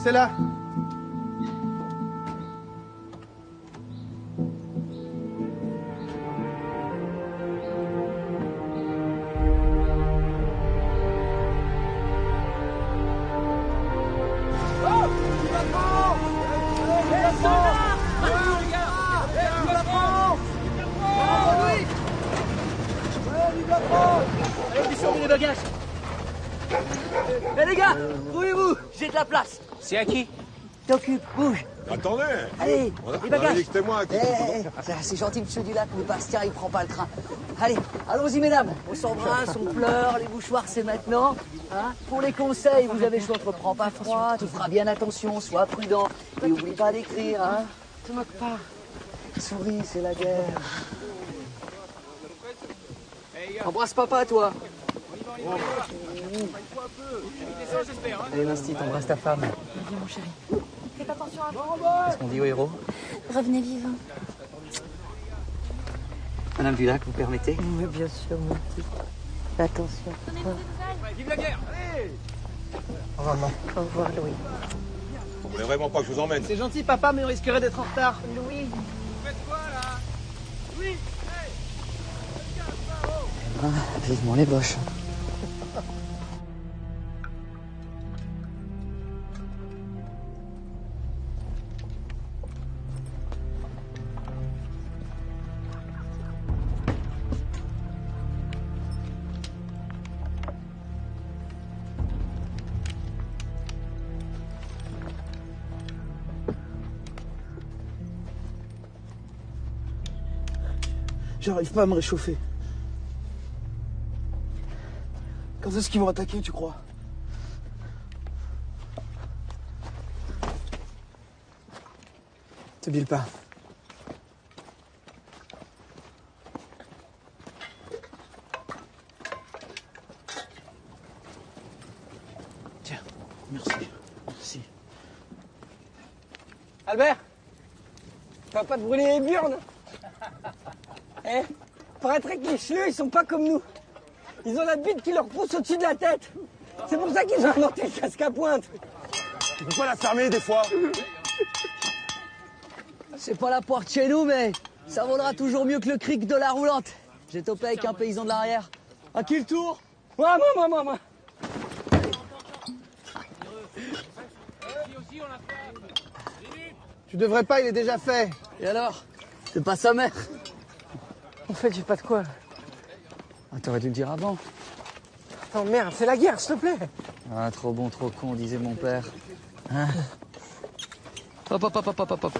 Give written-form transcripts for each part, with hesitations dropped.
c'est là. Les bagages. Eh les gars, trouvez-vous, j'ai de la place. C'est à qui? T'occupe, bouge. Attendez. Allez, les On bagages. a dit que c'était moi qui... C'est gentil, monsieur Dulac, mais Bastien, il prend pas le train. Allez, allons-y, mesdames. On s'embrasse, on pleure, les mouchoirs, c'est maintenant. Hein, pour les conseils, vous avez le choix, ne prends pas froid, tu feras bien attention, sois prudent. Et oublie pas d'écrire, hein. Te moque pas. Souris, c'est la guerre. Embrasse papa, toi. Allez, l'instit, embrasse ta femme. Viens, mon chéri. Faites attention à vous. Qu'est-ce qu'on dit aux héros? Revenez vivant. Madame Dulac, vous permettez? Oui, bien sûr, mon petit. Attention. Vive la guerre! Allez! Au revoir, maman. Au revoir, Louis. Vous voulez vraiment pas que je vous emmène? C'est gentil, papa, mais on risquerait d'être en retard. Louis. Faites quoi, là? Oui! Ah, vivement les boches. J'arrive pas à me réchauffer. Quand est-ce qu'ils vont attaquer, tu crois? Te bile pas. Tiens, merci. Merci. Albert, tu vas pas te brûler les burnes? Eh, paraîtrait que les chleux, ils sont pas comme nous. Ils ont la bite qui leur pousse au-dessus de la tête. C'est pour ça qu'ils ont inventé le casque à pointe. Tu peux pas la fermer des fois? C'est pas la poire de chez nous, mais ça vaudra toujours mieux que le cric de la roulante. J'ai topé avec un paysan de l'arrière. À qui le tour? Moi. Tu devrais pas, il est déjà fait. Et alors? C'est pas sa mère. En fait, j'ai pas de quoi. Ah, t'aurais dû le dire avant. Attends, merde, c'est la guerre, s'il te plaît. Ah, trop bon, trop con, disait mon père. Hein? Hop.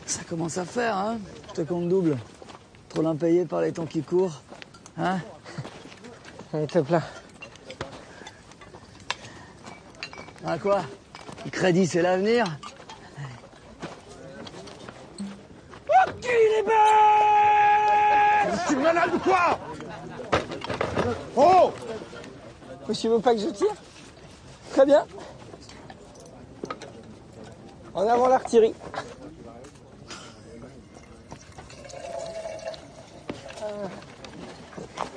Ça commence à faire, hein? Je te compte double. Trop l'impayé par les temps qui courent. Hein? Allez, te plains. Ah quoi? Le crédit, c'est l'avenir? Tu me malade ou quoi? Oh! Tu veux pas que je tire? Très bien. En avant l'artillerie.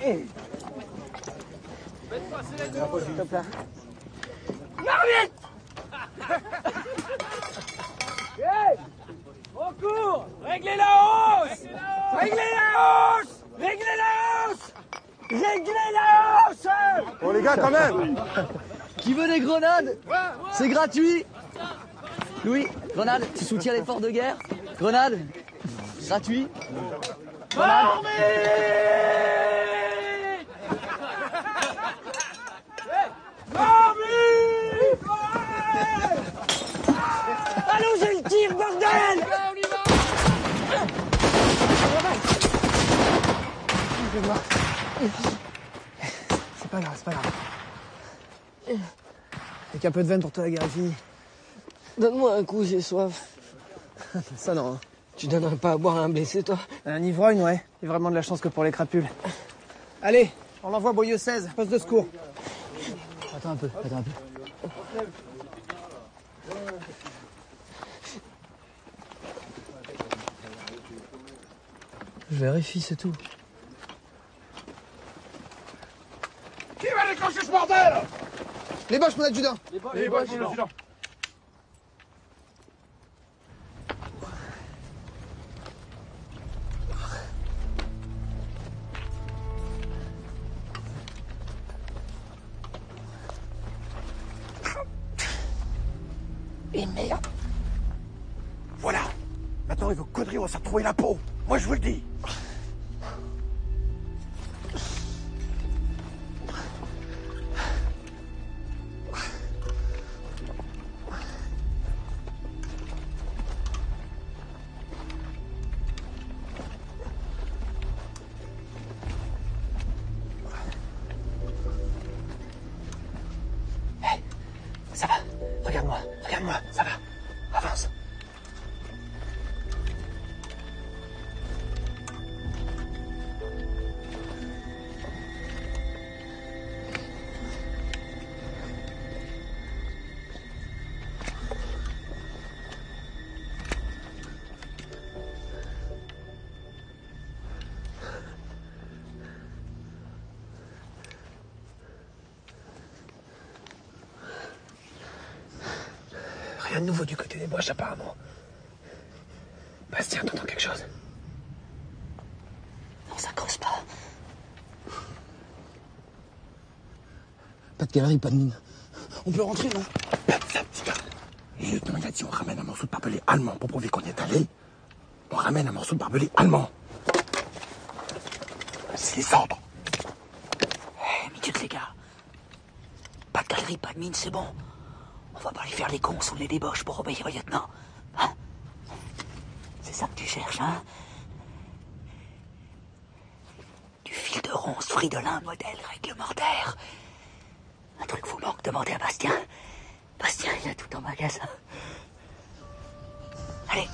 S'il te plaît. Hey! Au cours! Réglez la hausse! Réglez la hausse! Réglez la hausse! Réglez la hausse! Bon les gars, quand même! Qui veut des grenades? C'est gratuit. Louis, grenade, tu soutiens l'effort de guerre? Grenade, gratuit. Grenade. Allons, j'ai le tir, bordel! C'est pas grave. Avec un peu de veine pour toi, la guerre est finie. Donne-moi un coup, j'ai soif. Ça non. Hein. Tu donnerais pas à boire à un blessé, toi? Un ivrogne, ouais. Il y a vraiment de la chance que pour les crapules. Allez, on l'envoie Boyau 16, poste de secours. Attends un peu. Je vérifie, c'est tout. Qui va déclencher ce bordel? Les Boches, mon adjudant. Les boches, mon adjudant. Et merde. Voilà. Maintenant, il veut connerie, on va se retrouver la peau. Moi, je vous le dis. Ça va. Regarde-moi, ça va. Avance. Rien de nouveau du côté des Boches, apparemment. Bastien, t'entends quelque chose? Non, ça creuse pas. Pas de galerie, pas de mine. On peut rentrer, non? Ça, petit gars. Le lieutenant, il a dit on ramène un morceau de barbelé allemand pour prouver qu'on y est allé. On ramène un morceau de barbelé allemand. C'est les cendres. Minute, les gars. Pas de galerie, pas de mine, c'est bon. On va pas aller faire les cons sous les débauches pour obéir au lieutenant. Hein? C'est ça que tu cherches, hein? Du fil de ronce, fridolin, modèle réglementaire. Un truc vous manque, demandez à Bastien. Bastien, il a tout en magasin. Allez.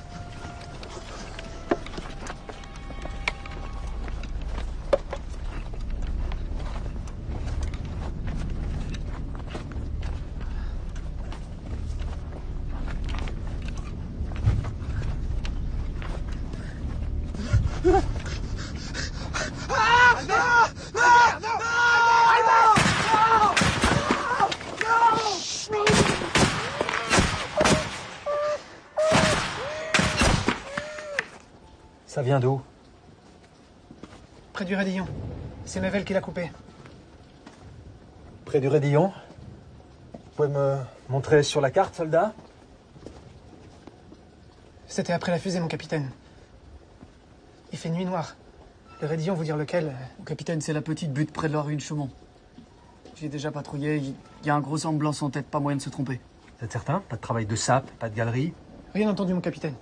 Ça vient d'où? Près du Radillon. C'est Mevel qui l'a coupé. Près du Radillon? Vous pouvez me montrer sur la carte, soldat? C'était après la fusée, mon capitaine. Il fait nuit noire. Le Radillon, vous dire lequel? Mon capitaine, c'est la petite butte près de la rue de Chaumont. J'y ai déjà patrouillé. Il y a un gros ambulant en tête, pas moyen de se tromper. Vous êtes certain? Pas de travail de sape, pas de galerie? Rien entendu, mon capitaine.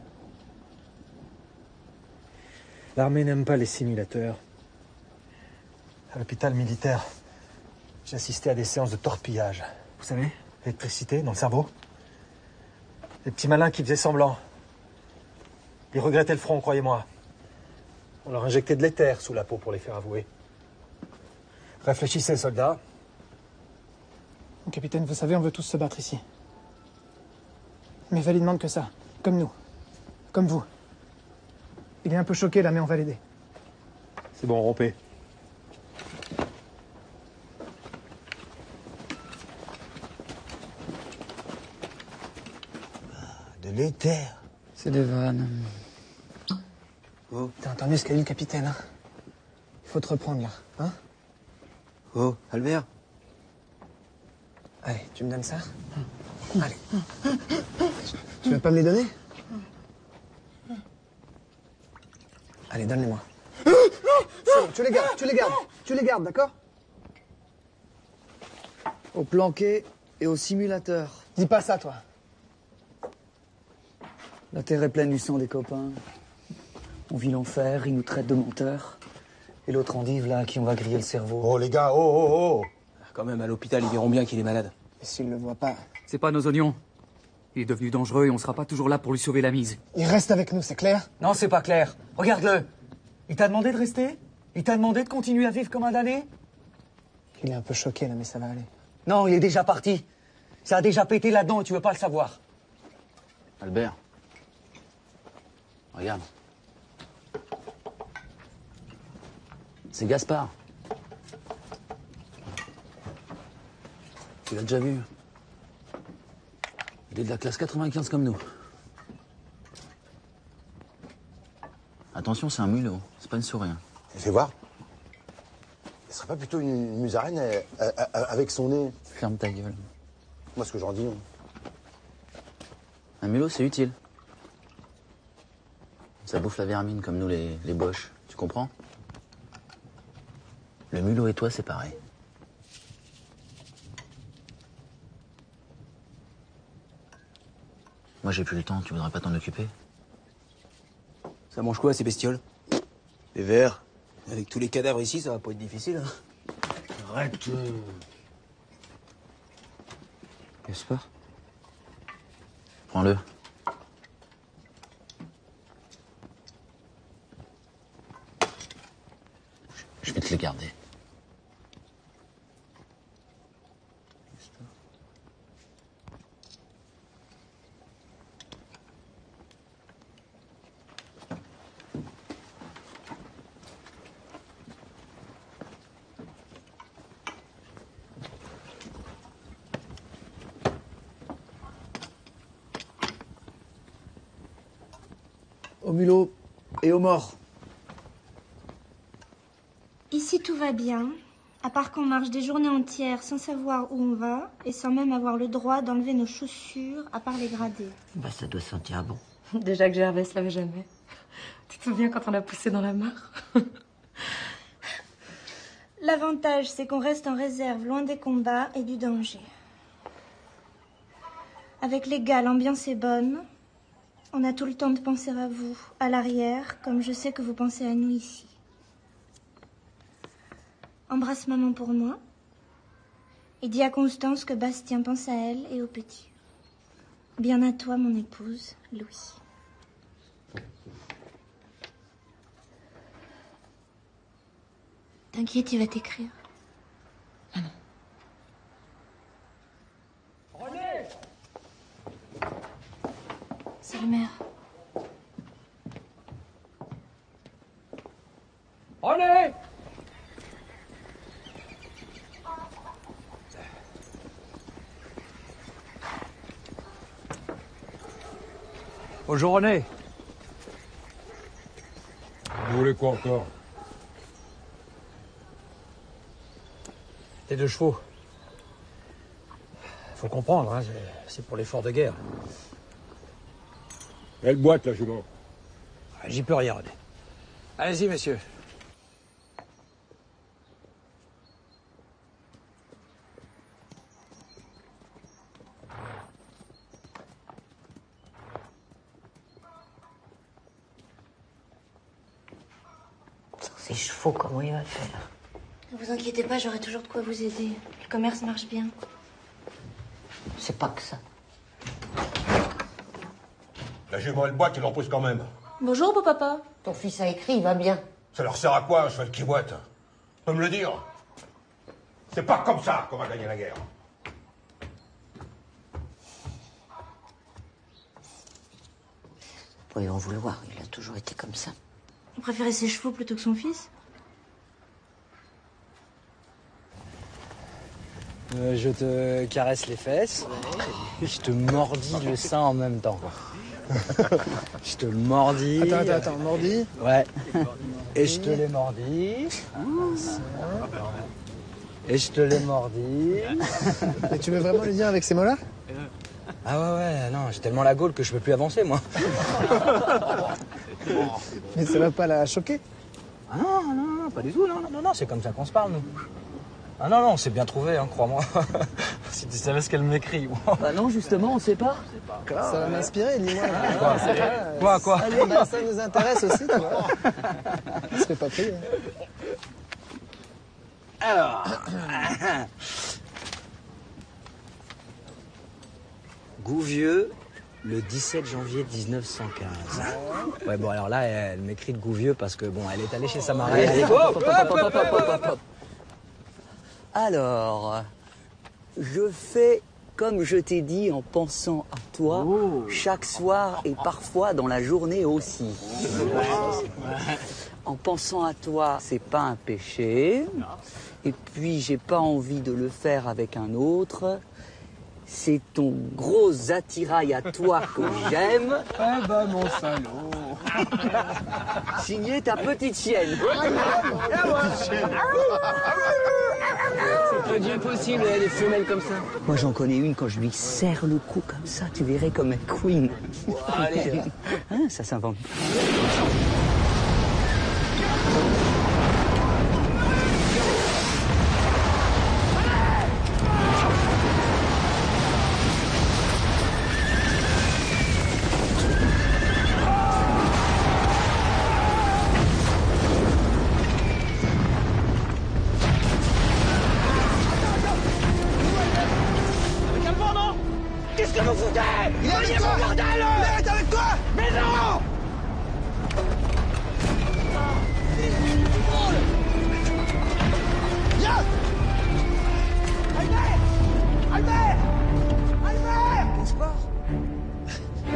L'armée n'aime pas les simulateurs. À l'hôpital militaire, j'ai assisté à des séances de torpillage. Vous savez, l'électricité dans le cerveau. Les petits malins qui faisaient semblant. Ils regrettaient le front, croyez-moi. On leur injectait de l'éther sous la peau pour les faire avouer. Réfléchissez, soldats. Mon capitaine, vous savez, on veut tous se battre ici. Mais Val, il demande que ça. Comme nous. Comme vous. Il est un peu choqué, là, mais on va l'aider. C'est bon, rompez. De l'éther. C'est des vannes. Oh, T'as entendu ce qu'a dit le capitaine, hein? Il faut te reprendre, là, hein? oh, Albert. Allez, tu me donnes ça? Allez. Tu veux pas me les donner? Allez, donne-les-moi. C'est bon, tu les gardes, d'accord? Au planqué et au simulateur. Dis pas ça, toi. La terre est pleine du sang des copains. On vit l'enfer, ils nous traitent de menteurs. Et l'autre endive, là, à qui on va griller le cerveau. Oh, les gars, oh. Quand même, à l'hôpital, ils verront bien qu'il est malade. Et s'il le voit pas, C'est pas nos oignons. Il est devenu dangereux et on sera pas toujours là pour lui sauver la mise. il reste avec nous, c'est clair? Non, c'est pas clair. Regarde-le. Il t'a demandé de rester? Il t'a demandé de continuer à vivre comme un damné? Il est un peu choqué, là, mais ça va aller. Non, il est déjà parti. Ça a déjà pété là-dedans et tu veux pas le savoir. Albert. Regarde. C'est Gaspard. Tu l'as déjà vu. Il est de la classe 95 comme nous. Attention, c'est un mulot, c'est pas une souris. Fais voir. Ce serait pas plutôt une musaraigne avec son nez? Ferme ta gueule. Moi, ce que j'en dis. Un mulot, c'est utile. Ça bouffe la vermine comme nous, les boches. Tu comprends? Le mulot et toi, c'est pareil. Moi, j'ai plus le temps. Tu voudrais pas t'en occuper? Ça mange quoi, ces bestioles? Les vers. Avec tous les cadavres ici, ça va pas être difficile. Hein. Arrête. Qu'est-ce pas? Prends-le. Je vais te le garder. Au mulot et aux morts. Ici, tout va bien, à part qu'on marche des journées entières sans savoir où on va et sans même avoir le droit d'enlever nos chaussures, à part les grader. Bah, ça doit sentir bon. Déjà que Gervais se lavait jamais. Tu te souviens quand on a poussé dans la mare? L'avantage, c'est qu'on reste en réserve, loin des combats et du danger. Avec les gars, l'ambiance est bonne. On a tout le temps de penser à vous, à l'arrière, comme je sais que vous pensez à nous ici. Embrasse maman pour moi. Et dis à Constance que Bastien pense à elle et au petit. Bien à toi, mon épouse, Louis. T'inquiète, il va t'écrire. Ah non. René! C'est le maire. René! Bonjour René. Vous voulez quoi encore? Tes 2 chevaux. Faut comprendre, hein, c'est pour l'effort de guerre. Elle boite, la jument. J'y peux rien, René. Allez-y, messieurs. Sans ces chevaux, comment il va faire? Ne vous inquiétez pas, j'aurai toujours de quoi vous aider. Le commerce marche bien. C'est pas que ça. La jument, elle boite, il en pousse quand même. Bonjour, beau papa. Ton fils a écrit, il va bien. Ça leur sert à quoi, un cheval qui boite? Tu peux me le dire? C'est pas comme ça qu'on va gagner la guerre. Vous pouvez en vouloir, il a toujours été comme ça. Vous préférez ses chevaux plutôt que son fils? Je te caresse les fesses, je te mordis le sein en même temps. Je te le mordis. Attends, mordis? Ouais. Et je te l'ai mordi. Et je te l'ai mordi. Mais tu veux vraiment lui dire avec ces mots-là? Ah ouais, non, j'ai tellement la gaule que je peux plus avancer, moi. Mais ça va pas la choquer? Ah non, pas du tout, non, c'est comme ça qu'on se parle, nous. Ah non, on s'est bien trouvé, hein, crois-moi. Si tu savais ce qu'elle m'écrit. Bah non, justement, on sait pas. Ça va m'inspirer, dis-moi. Quoi Allez, bah, ça nous intéresse aussi, tu vois. On se fait pas prier. Alors... Gouvieux, le 17 janvier 1915. Ouais, bon, alors là, elle m'écrit de Gouvieux parce que, bon, elle est allée chez sa marraine. Alors, je fais comme je t'ai dit en pensant à toi, chaque soir et parfois dans la journée aussi. En pensant à toi, c'est pas un péché. Et puis, j'ai pas envie de le faire avec un autre. C'est ton gros attirail à toi que j'aime. Eh ben, mon salaud. Signé ta petite chienne. C'est peu Dieu possible, des femelles comme ça. Moi, j'en connais une, quand je lui serre le cou comme ça, tu verrais comme un queen. Allez. Hein, ça s'invente. Qu'est-ce que vous foutez? Il est avec toi! Bordel! Il est avec toi! Mais non! Viens! Albert! Albert! Albert! Gaspard!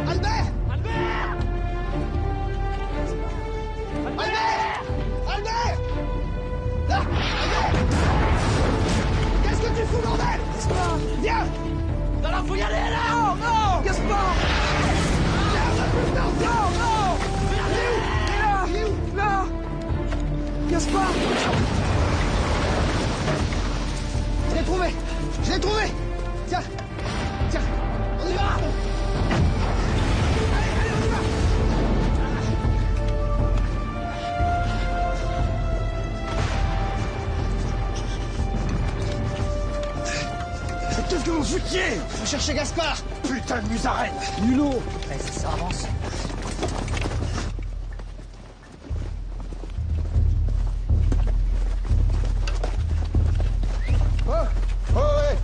Albert! Albert! Albert! Albert! Là! Albert! Qu'est-ce que tu fous, bordel? Gaspard! Viens! Non, non, faut y aller, là! Non, non! Gaspard! Non, non! Il est où? Là! Gaspard! Je l'ai trouvé! Je l'ai trouvé! Tiens! Tiens! On y va! Allez, allez, on y va! Qu'est-ce que vous foutiez? Vous cherchez Gaspard! Putain de musarène! Nulot! Allez, ça avance. Oh! Oh, ouais!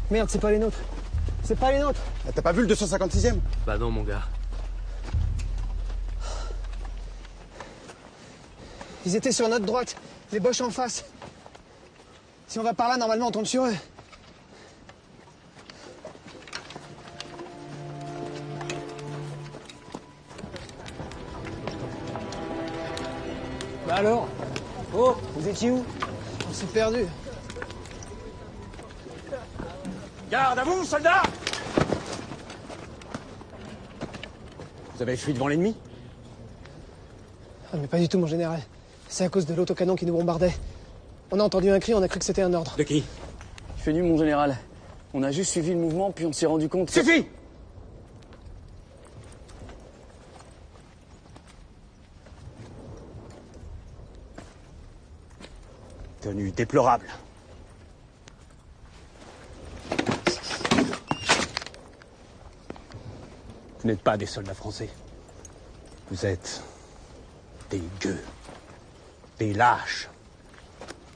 Merde, c'est pas les nôtres. C'est pas les nôtres. T'as pas vu le 256e? Bah non, mon gars. Ils étaient sur notre droite, les Boches en face. Si on va par là, normalement, on tombe sur eux. Bah alors? Oh, vous étiez où? On s'est perdus. Garde à vous, soldats! Vous avez fui devant l'ennemi? Ah, mais pas du tout, mon général. C'est à cause de l'autocanon qui nous bombardait. On a entendu un cri, on a cru que c'était un ordre. De qui? Il fait nuit, mon général. On a juste suivi le mouvement, puis on s'est rendu compte que... Suffit! Tenue déplorable. Vous n'êtes pas des soldats français. Vous êtes des gueux, des lâches.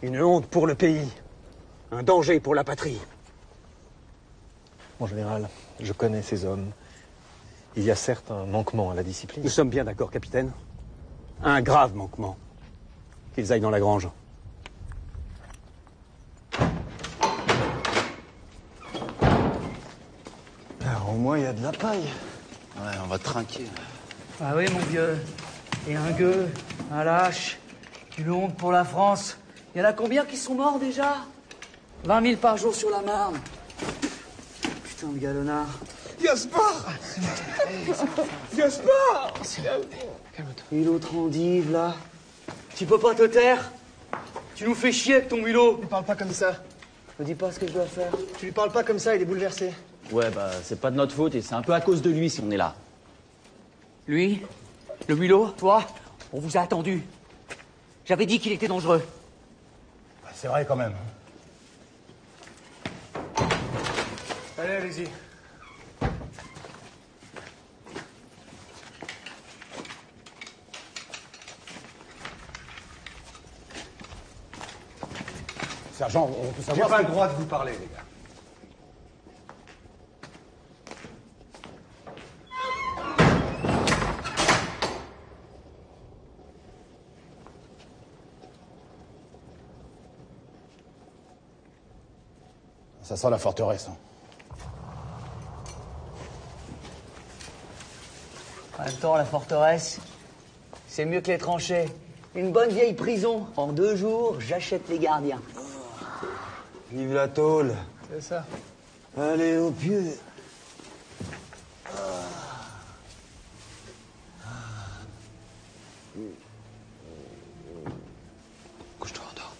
Une honte pour le pays, un danger pour la patrie. Mon général, je connais ces hommes. Il y a certes un manquement à la discipline. Nous sommes bien d'accord, capitaine. Un grave manquement. Qu'ils aillent dans la grange. Alors, au moins, il y a de la paille. Ouais, on va trinquer. Ah oui, mon vieux. Et un gueux, un lâche, une honte pour la France. Il y en a combien qui sont morts déjà? 20 000 par jour sur la Marne. Putain de galonnard. Gaspard! Gaspard! Calme-toi. Hulot rendive, là. Tu peux pas te taire? Tu nous fais chier avec ton hulot. Ne parle pas comme ça. Me dis pas ce que je dois faire. Tu lui parles pas comme ça, il est bouleversé. Ouais, bah, c'est pas de notre faute et c'est un peu à cause de lui si on est là. Lui, le mulot, toi, on vous a attendu. J'avais dit qu'il était dangereux. C'est vrai quand même. Allez, allez-y. Sergent, on peut J'ai savoir... pas le droit de vous parler, les gars. Ça sent la forteresse. Hein. En même temps, la forteresse, c'est mieux que les tranchées. Une bonne vieille prison. En 2 jours, j'achète les gardiens. Vive la tôle. C'est ça. Allez, au pieu. Couche-toi, endors.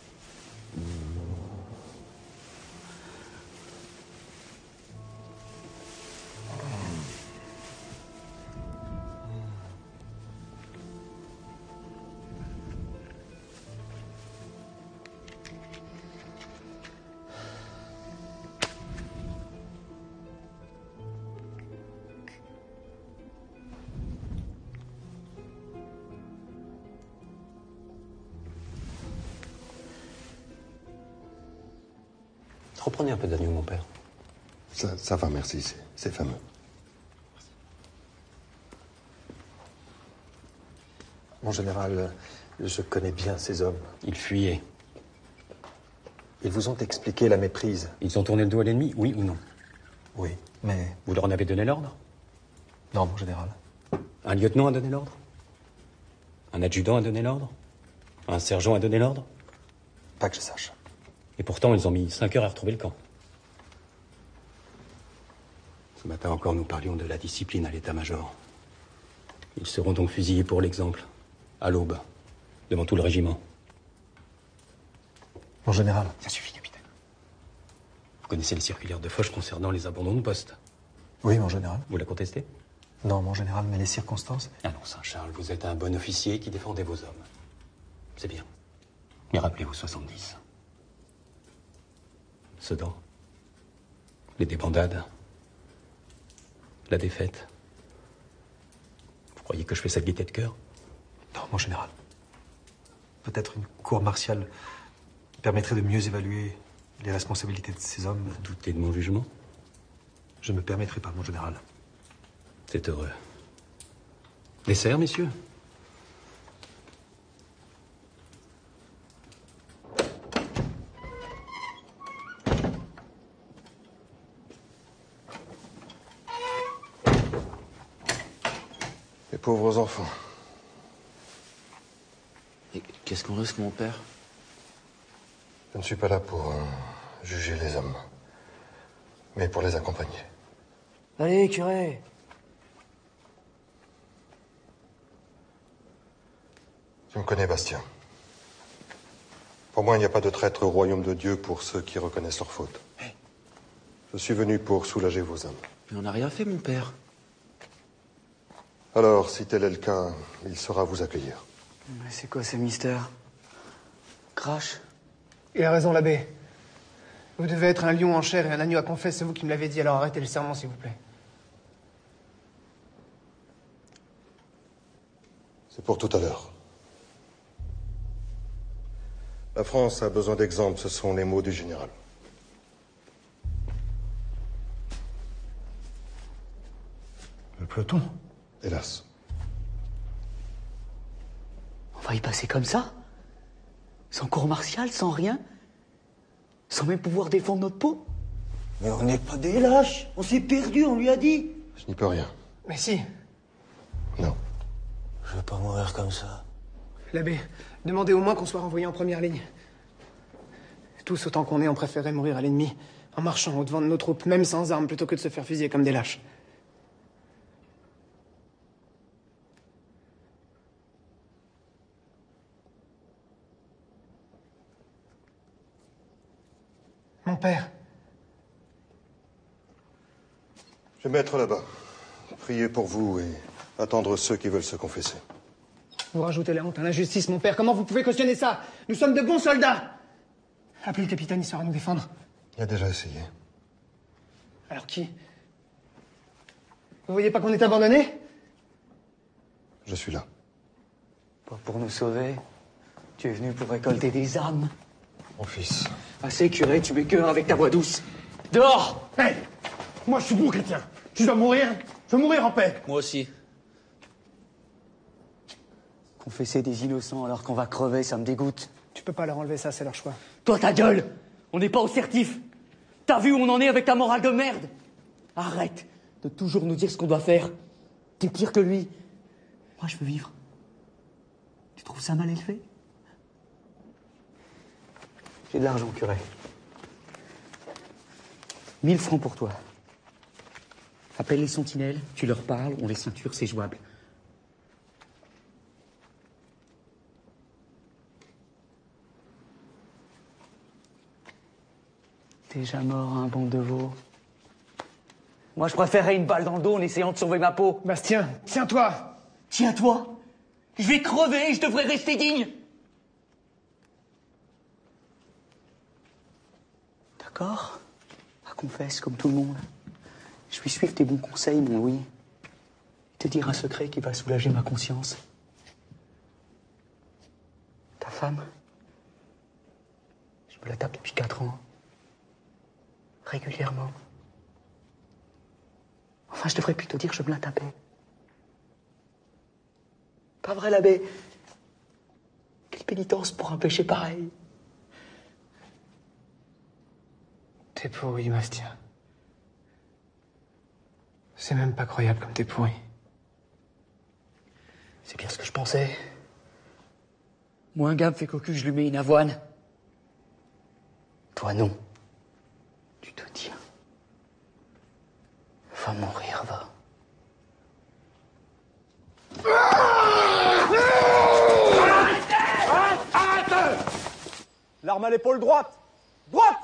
Reprenez un peu d'agneau, mon père. Ça va, merci, c'est fameux. Mon général, je connais bien ces hommes. Ils fuyaient. Ils vous ont expliqué la méprise. Ils ont tourné le dos à l'ennemi, oui ou non? Oui, mais... Vous leur en avez donné l'ordre? Non, mon général. Un lieutenant a donné l'ordre? Un adjudant a donné l'ordre? Un sergent a donné l'ordre? Pas que je sache. Et pourtant, ils ont mis 5 heures à retrouver le camp. Ce matin encore, nous parlions de la discipline à l'état-major. Ils seront donc fusillés pour l'exemple, à l'aube, devant tout le régiment. Mon général. Ça suffit, capitaine. Vous connaissez les circulaires de Foch concernant les abandons de poste? Oui, mon général. Vous la contestez? Non, mon général, mais les circonstances... Ah non, Saint-Charles, vous êtes un bon officier qui défendait vos hommes. C'est bien. Mais rappelez-vous 70. Sedan. Les débandades. La défaite. Vous croyez que je fais ça de gaieté de cœur? Non, mon général. Peut-être une cour martiale permettrait de mieux évaluer les responsabilités de ces hommes. Vous doutez de mon jugement? Je ne me permettrai pas, mon général. C'est heureux. Dessert, messieurs? Les pauvres enfants. Et qu'est-ce qu'on risque, mon père? Je ne suis pas là pour juger les hommes, mais pour les accompagner. Allez, curé. Tu me connais, Bastien. Pour moi, il n'y a pas de traître au royaume de Dieu pour ceux qui reconnaissent leurs fautes. Hey. Je suis venu pour soulager vos âmes. Mais on n'a rien fait, mon père. Alors, si tel est le cas, il saura vous accueillir. Mais c'est quoi ce mystère? Crash? Il a raison, l'abbé. Vous devez être un lion en chair et un agneau à confesse, c'est vous qui me l'avez dit, alors arrêtez le serment, s'il vous plaît. C'est pour tout à l'heure. La France a besoin d'exemples, ce sont les mots du général. Le peloton? Hélas. On va y passer comme ça? Sans cour martiale, sans rien? Sans même pouvoir défendre notre peau? Mais on n'est pas des lâches. On s'est perdu, on lui a dit. Je n'y peux rien. Mais si. Non. Je veux pas mourir comme ça. L'abbé, demandez au moins qu'on soit renvoyé en première ligne. Tous autant qu'on est, on préférerait mourir à l'ennemi, en marchant au-devant de nos troupes, même sans armes, plutôt que de se faire fusiller comme des lâches. Mon père. Je vais mettre là-bas. Prier pour vous et attendre ceux qui veulent se confesser. Vous rajoutez la honte à l'injustice, mon père. Comment vous pouvez cautionner ça? Nous sommes de bons soldats. Appelez le capitaine, il saura nous défendre. Il a déjà essayé. Alors qui? Vous voyez pas qu'on est abandonnés? Je suis là. Pas pour nous sauver. Tu es venu pour récolter des âmes. Mon fils. Assez, curé, tu mets cœur avec ta voix douce. Dehors! Hey! Moi, je suis bon chrétien. Tu dois mourir. Je veux mourir en paix. Moi aussi. Confesser des innocents alors qu'on va crever, ça me dégoûte. Tu peux pas leur enlever ça, c'est leur choix. Toi, ta gueule! On n'est pas au certif! T'as vu où on en est avec ta morale de merde? Arrête de toujours nous dire ce qu'on doit faire. T'es pire que lui. Moi, je veux vivre. Tu trouves ça mal élevé? J'ai de l'argent, curé. 1000 francs pour toi. Appelle les sentinelles, tu leur parles, on les ceinture, c'est jouable. Déjà mort, un bande de veaux. Moi, je préférerais une balle dans le dos en essayant de sauver ma peau. Bastien, tiens-toi! Tiens-toi! Je vais crever et je devrais rester digne! D'accord? Confesse comme tout le monde. Je vais suivre tes bons conseils, mon Louis. Te dire un secret qui va soulager ma conscience. Ta femme, je me la tape depuis 4 ans. Régulièrement. Enfin, je devrais plutôt dire je me la tapais. Pas vrai, l'abbé? Quelle pénitence pour un péché pareil. T'es pourri, Bastien. C'est même pas croyable comme t'es pourri. C'est bien ce que je pensais. Moi, un gars me fait cocu, je lui mets une avoine. Toi, non. Tu te tiens. Va mourir, va. Arrête! L'arme à l'épaule droite! Droite!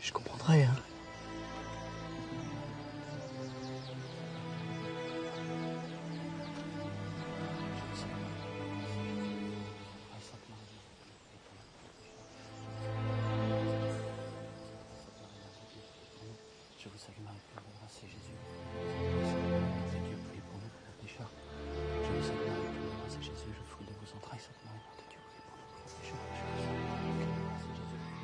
Je comprendrai, hein. Je vous salue Marie, pleine de grâce, c'est Jésus. C'est Dieu, priez pour nous, pauvres pécheurs. Je vous salue Marie, pleine de grâce, c'est Jésus, le fruit de vos entrailles, Sainte Marie, Mère de Dieu, priez pour nous, pauvres pécheurs. Je vous salue Marie, pleine de grâce, c'est Jésus, le fruit de vos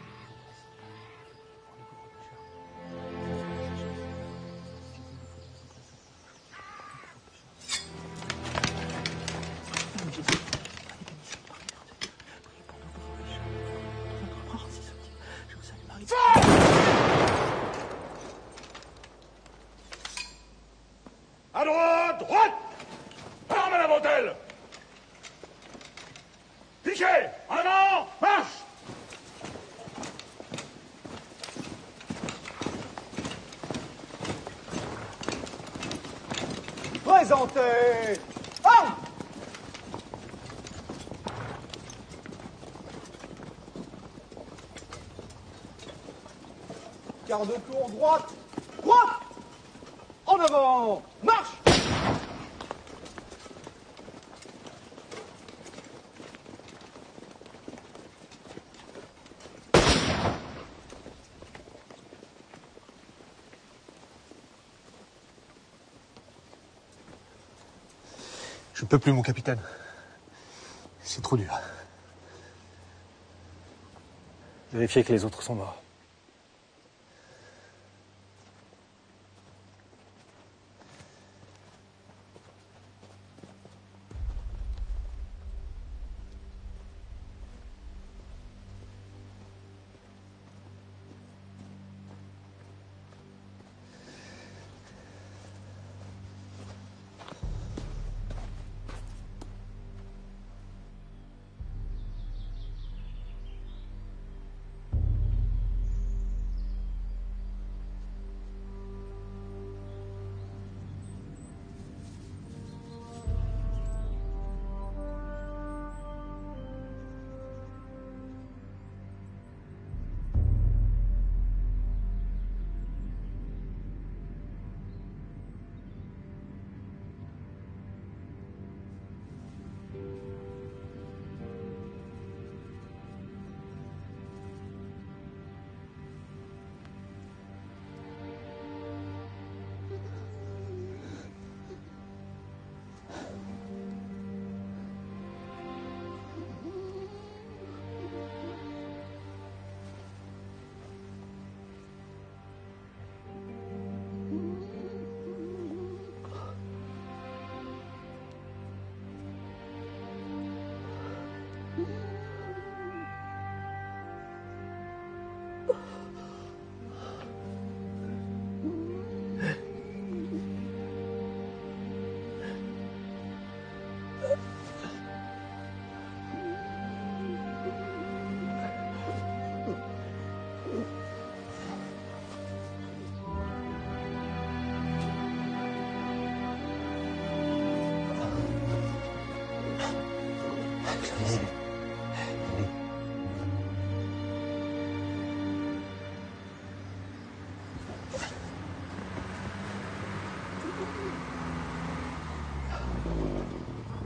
entrailles, Sainte Marie, Mère de Dieu, priez pour nous, pauvres pécheurs. À droite, droite! Arme à la bretelle! Piquez! En avant! Marche! Présentez! Arme! Quart de tour, droite. Droite. En avant. Marche. Je peux plus, mon capitaine. C'est trop dur. Vérifiez que les autres sont morts.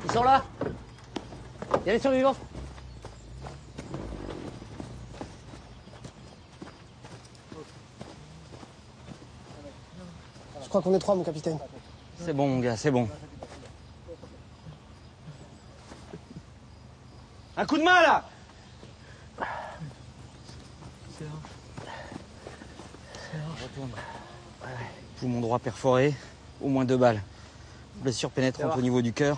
Ils sont là. Il y a les survivants. Je crois qu'on est 3, mon capitaine. C'est bon, mon gars, c'est bon. Un coup de main, là. Retourne. Poumon droit perforé, au moins 2 balles. Blessure pénétrante au niveau du cœur.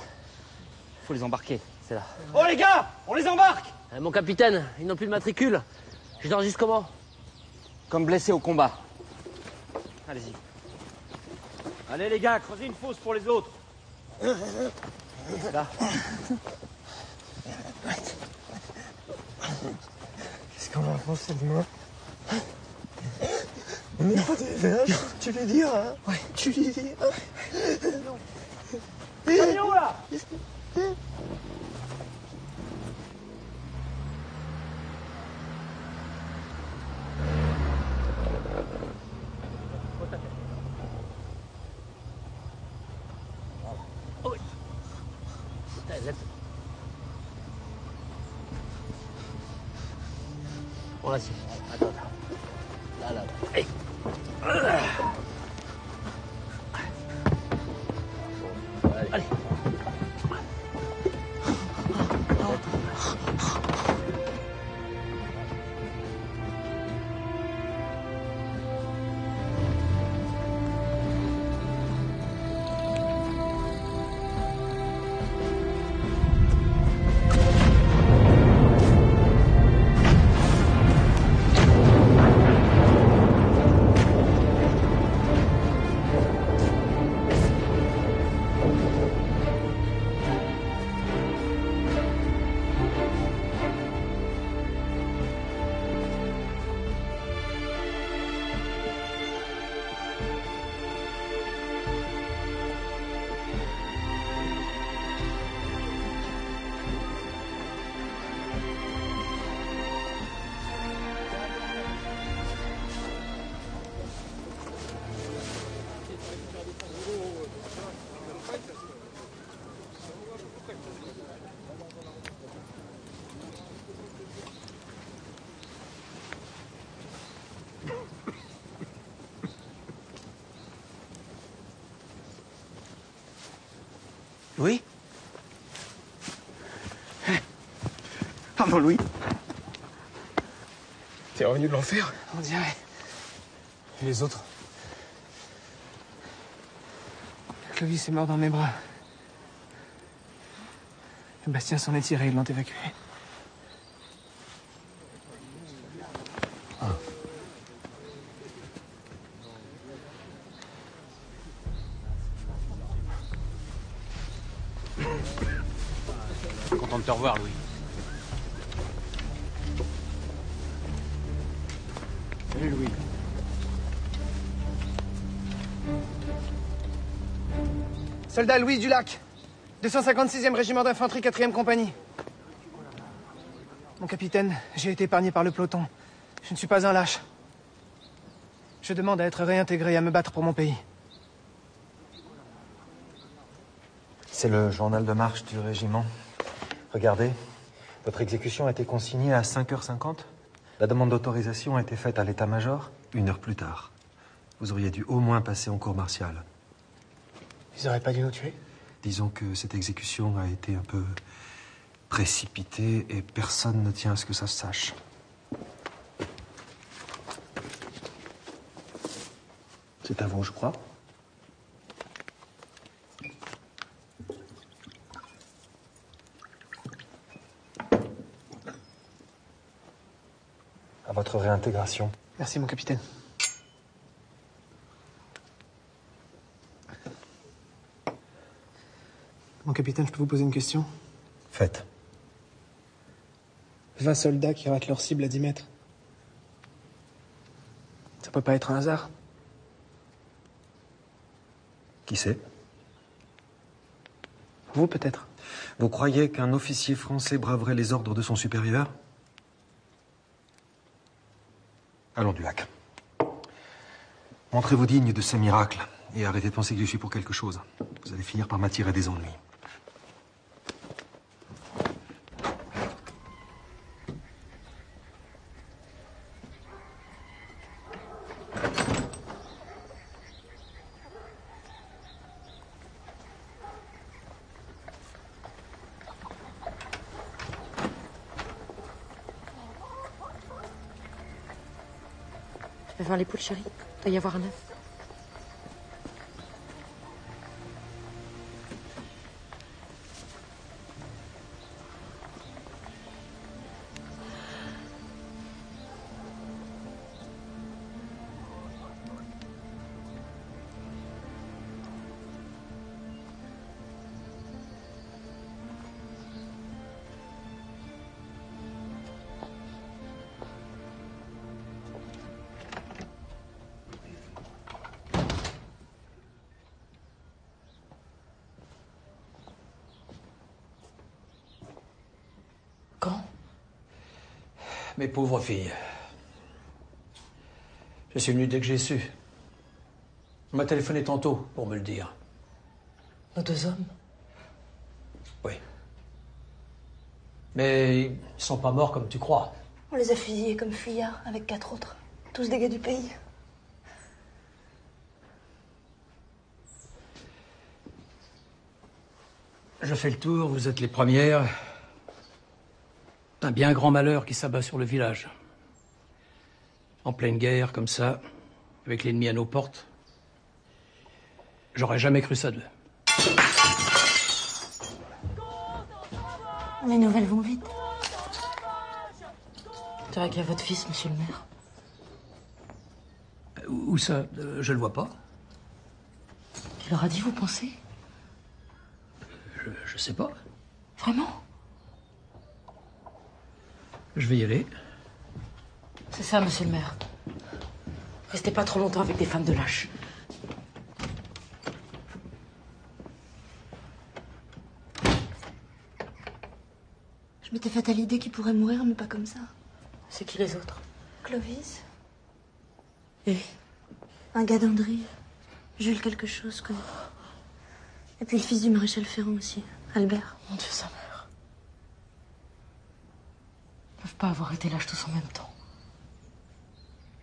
Faut les embarquer, c'est là. Oh les gars, on les embarque. Mon capitaine, ils n'ont plus de matricule. Je les enregistre comment? Comme blessés au combat. Allez-y. Allez les gars, creusez une fosse pour les autres. Là. Qu'est-ce qu'on va penser demain? On n'est pas des vaches, tu lui diras. Ouais, tu lui diras. Camion là. On l'a su. Attends, attends. Là, là, là. Hey. Allez. Louis? Ah mon Louis. T'es revenu de l'enfer? On dirait. Et les autres? Clovis est mort dans mes bras. Et Bastien s'en est tiré, ils l'ont évacué. Content de te revoir, Louis. Salut, Louis. Soldat Louis Dulac, 256e régiment d'infanterie, 4e compagnie. Mon capitaine, j'ai été épargné par le peloton. Je ne suis pas un lâche. Je demande à être réintégré et à me battre pour mon pays. C'est le journal de marche du régiment. Regardez, votre exécution a été consignée à 5h50. La demande d'autorisation a été faite à l'état-major 1 heure plus tard. Vous auriez dû au moins passer en cour martiale. Ils auraient pas dû nous tuer? Disons que cette exécution a été un peu précipitée et personne ne tient à ce que ça se sache. C'est à vous, je crois. À votre réintégration. Merci, mon capitaine. Mon capitaine, je peux vous poser une question? Faites. 20 soldats qui ratent leur cible à 10 mètres. Ça peut pas être un hasard? Qui sait? Vous, peut-être. Vous croyez qu'un officier français braverait les ordres de son supérieur? Allons, Dulac. Montrez-vous digne de ces miracles et arrêtez de penser que je suis pour quelque chose. Vous allez finir par m'attirer des ennuis. Je vais voir les poules, chérie. Il doit y avoir un œuf. Mes pauvres filles. Je suis venu dès que j'ai su. On m'a téléphoné tantôt pour me le dire. Nos 2 hommes? Oui. Mais ils sont pas morts comme tu crois. On les a fusillés comme fuyards avec 4 autres. Tous des gars du pays. Je fais le tour, vous êtes les premières. Un bien grand malheur qui s'abat sur le village. En pleine guerre, comme ça, avec l'ennemi à nos portes. J'aurais jamais cru ça d'eux. Les nouvelles vont vite. C'est vrai qu'il y a votre fils, monsieur le maire. Où ça? Je le vois pas. Il leur a dit, vous pensez? Je sais pas. Vraiment? Je vais y aller. C'est ça, monsieur le maire. Restez pas trop longtemps avec des femmes de lâches. Je m'étais faite à l'idée qu'il pourrait mourir, mais pas comme ça. C'est qui les autres? Clovis. Et? Un gars d'Andry. Jules quelque chose, quoi. Et puis le fils du maréchal Ferrand aussi, Albert. Mon Dieu, sa mère. Ils peuvent pas avoir été lâches tous en même temps.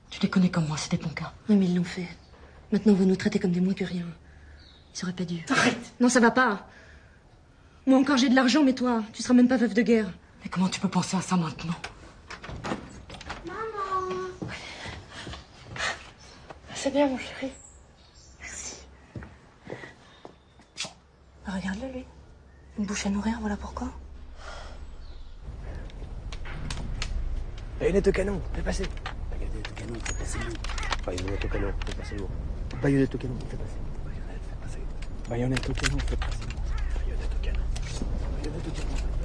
Tu les connais comme moi, c'est des bons gars. Oui, mais ils l'ont fait. Maintenant, vous nous traitez comme des moins que rien. Ils auraient pas dû. Arrête! Non, ça va pas. Moi encore j'ai de l'argent, mais toi, tu seras même pas veuve de guerre. Mais comment tu peux penser à ça maintenant? Maman. C'est bien, mon chéri. Merci. Regarde-le, lui. Une bouche à nourrir, voilà pourquoi. Baïonnette au canon, fais passer. Baïonnette au canon, fais passer. Baïonnette au canon, fais passer lourd. Baïonnette au canon, fais passer. Baïonnette, fais passer. Baïonnette au canon, fais passer. Baïonnette au canon. Baïonnette au canon, fais passer.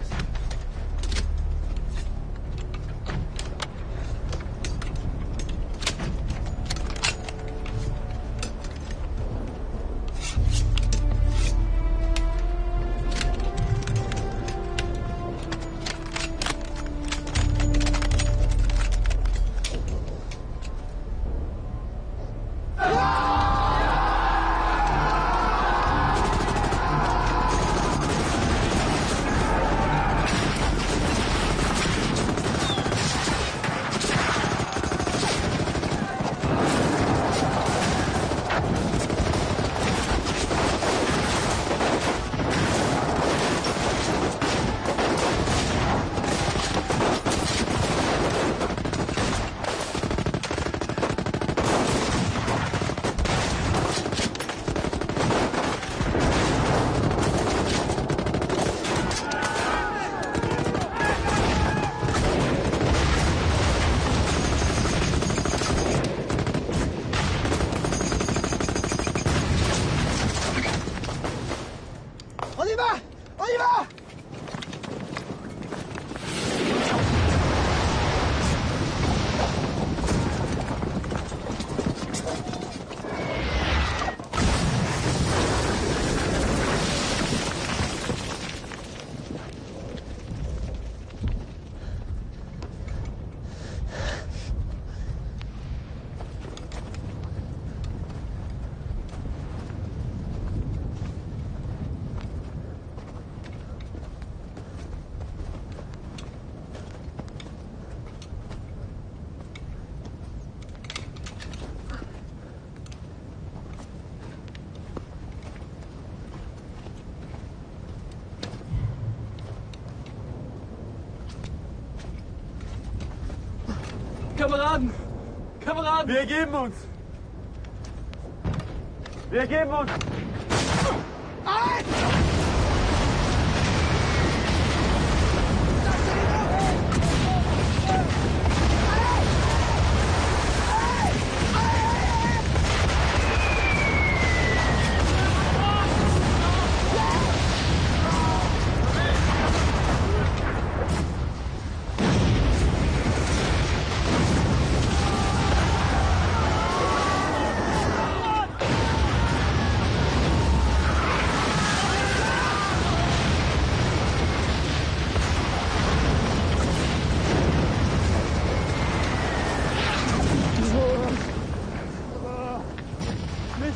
Kameraden! Kameraden! Wir ergeben uns! Wir ergeben uns!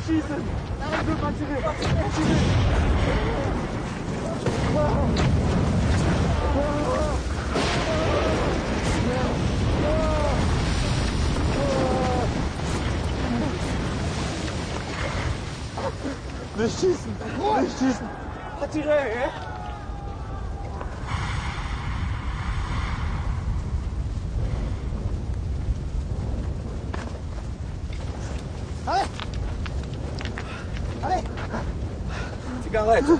Schießen! Ich will mal Nicht schießen! Nicht schießen! Attirez, hein? Allez! Allez! Zigarette!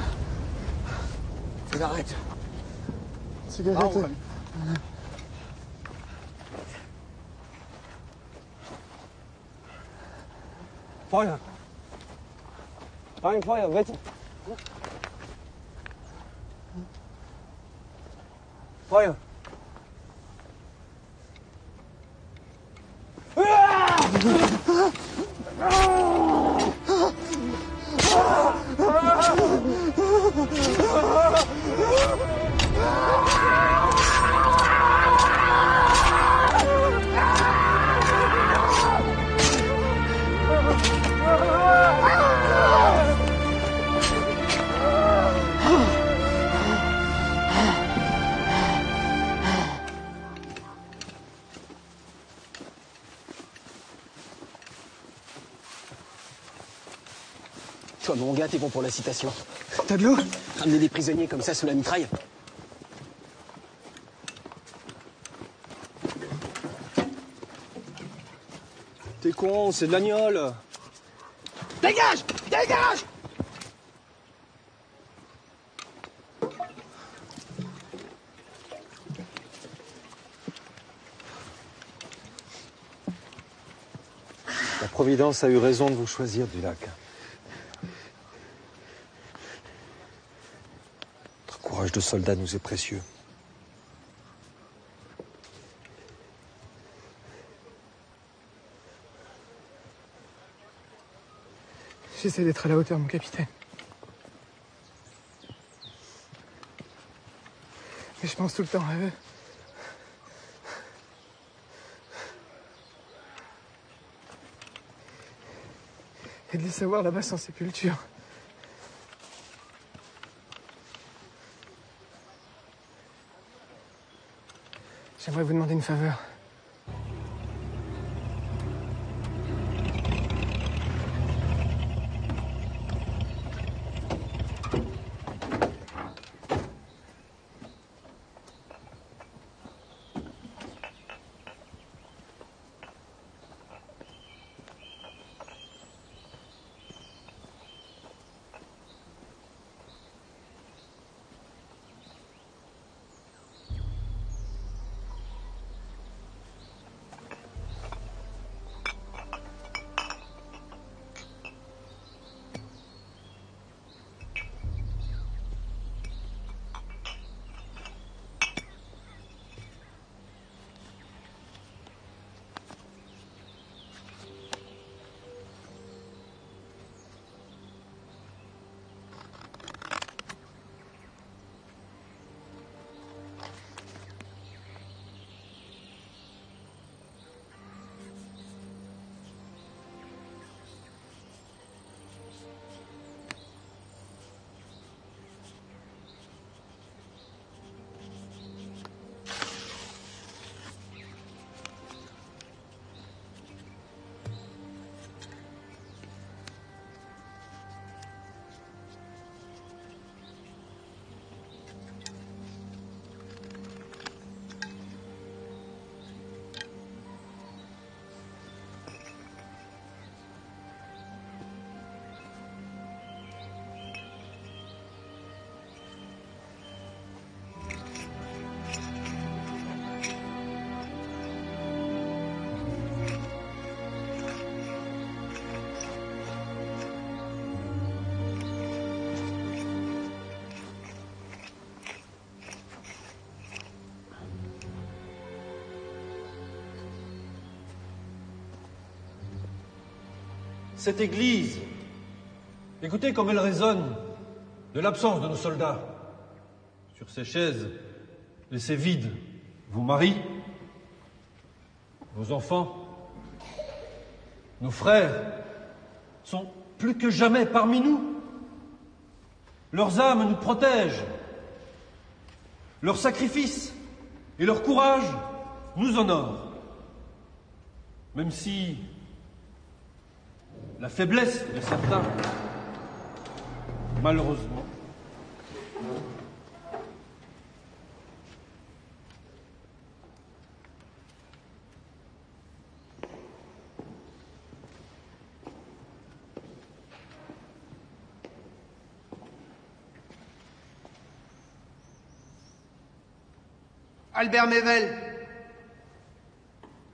Zigarette! Zigarette. Feuer! Rein Feuer, bitte! Feuer! Toi, mon gars, t'es bon pour la citation. T'as de l'eau? Ramener des prisonniers comme ça sous la mitraille. T'es con, c'est de l'agnole. Dégage! Dégage! La Providence a eu raison de vous choisir, Dulac. Votre courage de soldat nous est précieux. J'essaie d'être à la hauteur, mon capitaine. Mais je pense tout le temps à eux. Et de les savoir là-bas sans sépulture. J'aimerais vous demander une faveur. Cette église, écoutez comme elle résonne de l'absence de nos soldats. Sur ces chaises laissées vides, vos maris, vos enfants, nos frères sont plus que jamais parmi nous. Leurs âmes nous protègent. Leur sacrifice et leur courage nous honorent. Même si la faiblesse de certains, malheureusement, Albert Mével,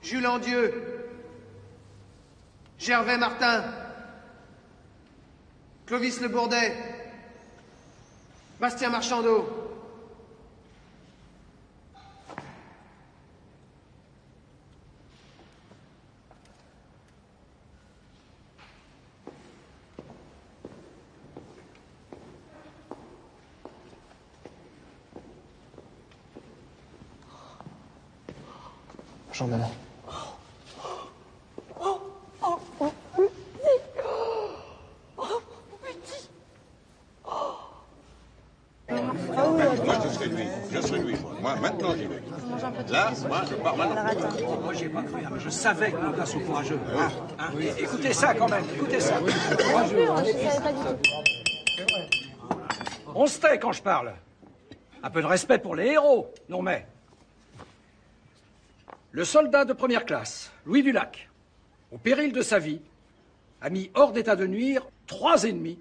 Jules Andieu, Gervais Martin, Clovis Le Bourdet, Bastien Marchandeau. Jean Maman. Moi, je serai lui. Moi, maintenant, j'y vais. Je mange un peu Là, moi, je pars maintenant. Alors attends. Moi, j'y ai pas cru, hein, mais je savais que nos gars sont courageux. Hein. Écoutez ça quand même, écoutez ça. Je savais pas du tout. On se tait quand je parle. Un peu de respect pour les héros, non mais. Le soldat de première classe, Louis Dulac, au péril de sa vie, a mis hors d'état de nuire 3 ennemis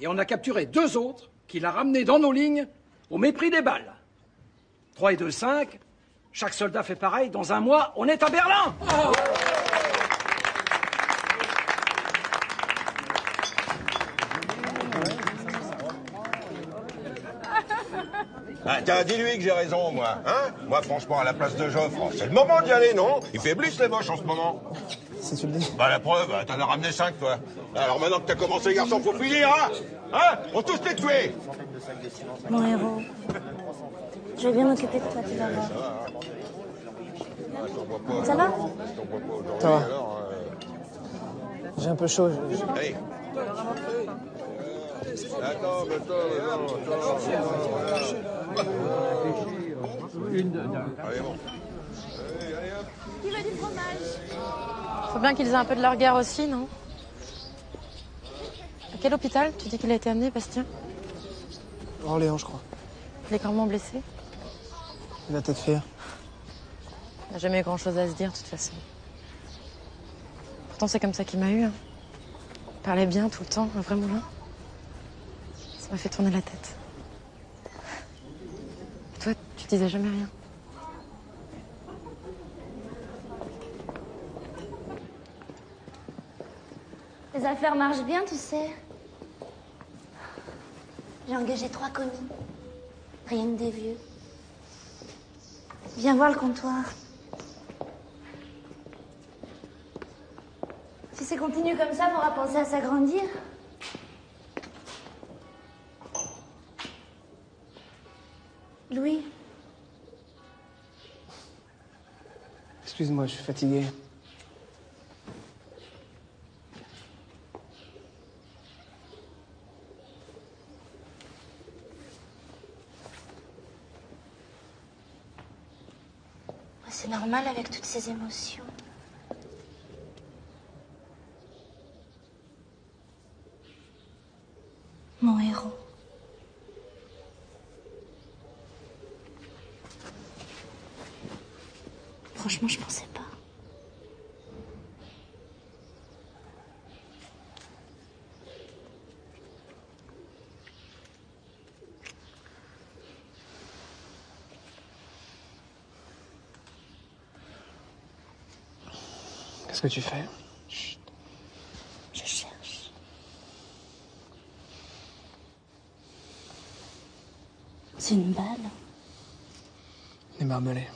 et on a capturé 2 autres qu'il a ramenés dans nos lignes au mépris des balles. 3 et 2, 5. Chaque soldat fait pareil. Dans un mois, on est à Berlin. Ah, tiens, dis-lui que j'ai raison, moi. Hein? Moi, franchement, à la place de Joffre, c'est le moment d'y aller, non? Il fait blisse les moches en ce moment. Si tu le dis. Bah, la preuve, t'en as ramené 5, toi. Alors maintenant que t'as commencé, les garçons, faut finir, hein? Hein? On tous les tuer! Mon héros. Je vais bien m'occuper de toi, tu vas voir. Ça va? Ça va. J'ai un peu chaud. Allez. Attends. Allez, bon. Qui veut du fromage? Faut bien qu'ils aient un peu de leur guerre aussi, non? À quel hôpital tu dis qu'il a été amené, Bastien? Orléans, je crois. Il est grandement blessé? Il va peut-être fuir. Il n'a jamais eu grand-chose à se dire, de toute façon. Pourtant, c'est comme ça qu'il m'a eu. Hein. Il parlait bien tout le temps, un vrai moulin. Ça m'a fait tourner la tête. Toi, tu disais jamais rien. Les affaires marchent bien, tu sais. J'ai engagé 3 commis. Rien que des vieux. Viens voir le comptoir. Si ça continue comme ça, on pourra penser à s'agrandir. Louis. Excuse-moi, je suis fatigué. C'est normal avec toutes ces émotions. Mon héros. Franchement, je pensais pas. Qu'est-ce que tu fais? Chut. Je cherche. C'est une balle. Les barbelés.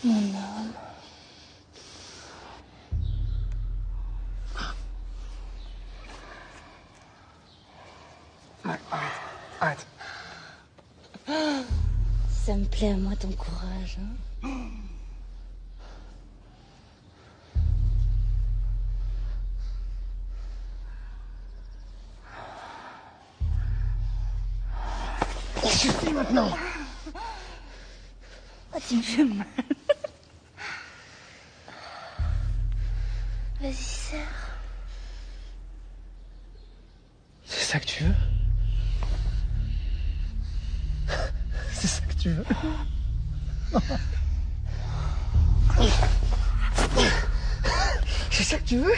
Mon homme. Arrête. Ça me plaît à moi ton courage, hein? Ça suffit maintenant. Oh, tu me fais mal. Vas-y, serre. C'est ça que tu veux? C'est ça que tu veux? C'est ça que tu veux?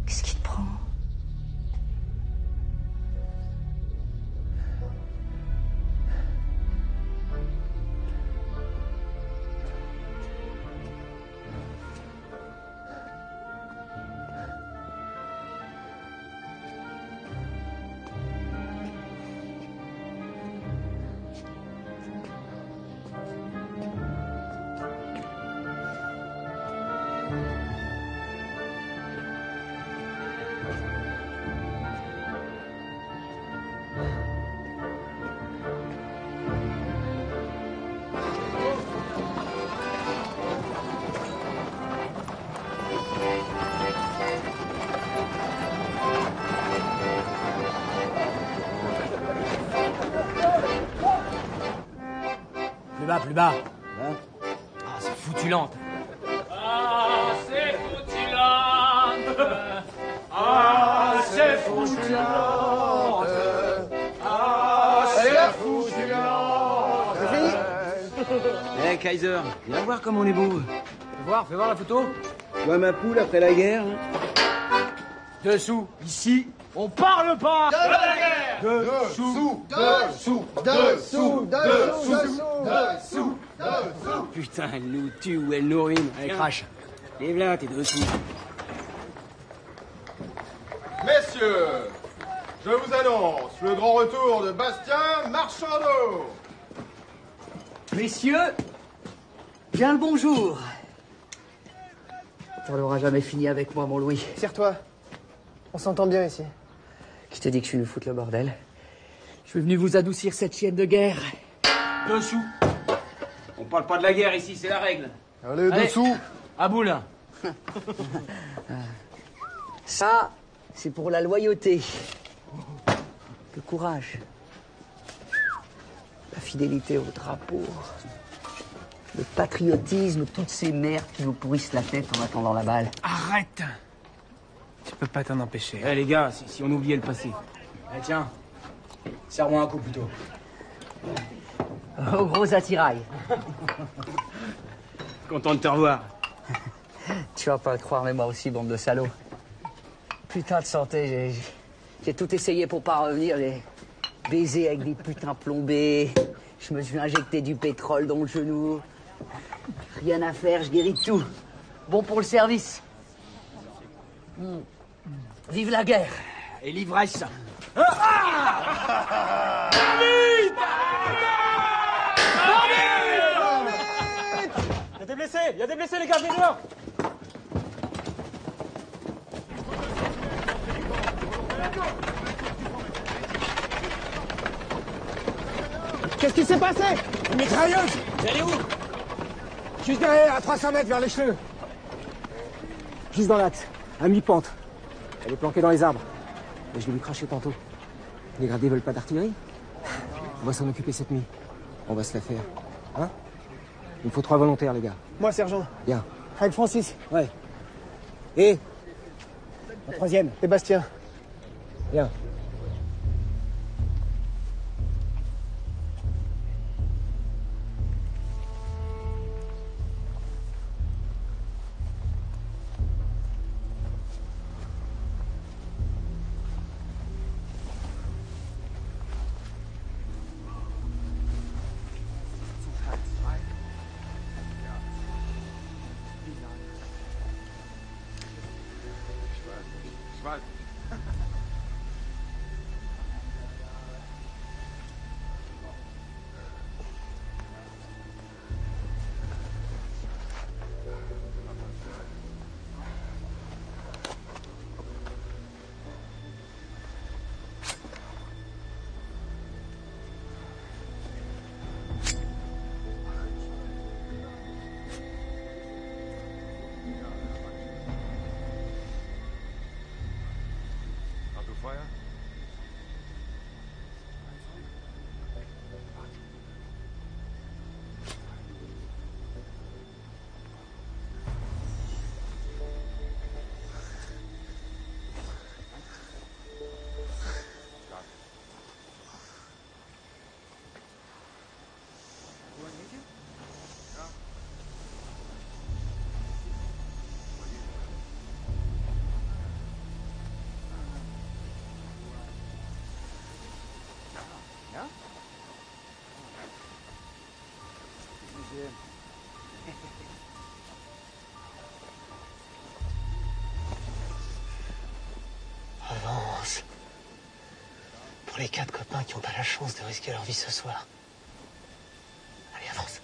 Qu'est-ce qui te prend? Plus bas, plus bas. Hein? Ah, c'est foutu lente. Ah, c'est foutu lente. Ah, c'est foutu lente. Ah, c'est foutu lente. Eh, Kaiser, viens voir comme on est beau. Fais voir la photo. Tu vois ma poule après la guerre, hein? Dessous, ici, on parle pas De la guerre. Dessous, Dessous, dessous, dessous. Putain, elle nous tue ou elle nous ruine. Allez, crache. Lève là, t'es dessous. Messieurs, je vous annonce le grand retour de Bastien Marchandeau. Messieurs, bien le bonjour. T'en auras jamais fini avec moi, mon Louis. Tire-toi. On s'entend bien ici. Je t'ai dit que je suis nous foutre le bordel. Je suis venu vous adoucir cette chienne de guerre. Dessous. On parle pas de la guerre ici, c'est la règle. Allez, dessous. À bout, là. Ça, c'est pour la loyauté. Le courage. La fidélité au drapeau. Le patriotisme, toutes ces merdes qui nous pourrissent la tête en attendant la balle. Arrête! Tu peux pas t'en empêcher. Eh les gars, si on oubliait le passé. Eh tiens, serre-moi un coup plutôt. Au gros attirail. Content de te revoir. Tu vas pas le croire, mais moi aussi, bande de salauds. Putain de santé, j'ai tout essayé pour pas revenir. J'ai baisé avec des putains plombés. Je me suis injecté du pétrole dans le genou. Rien à faire, je guéris de tout. Bon pour le service. Vive la guerre. Et l'ivresse. Il y a des blessés, les gars, venez dehors. Qu'est-ce qui s'est passé? Une mitrailleuse. Elle est où? Juste derrière, à 300 mètres vers les cheveux. Juste dans l'axe, à mi-pente. Elle est planquée dans les arbres. Et je l'ai vu cracher tantôt. Les gradés veulent pas d'artillerie? On va s'en occuper cette nuit. On va se la faire. Hein? Il me faut 3 volontaires, les gars. Moi, sergent. Bien. Avec Francis. Ouais. Et la troisième? Et Bastien. Bien. Avance. Pour les 4 copains qui n'ont pas la chance de risquer leur vie ce soir. Allez, avance.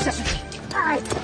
Ça suffit. Arrête.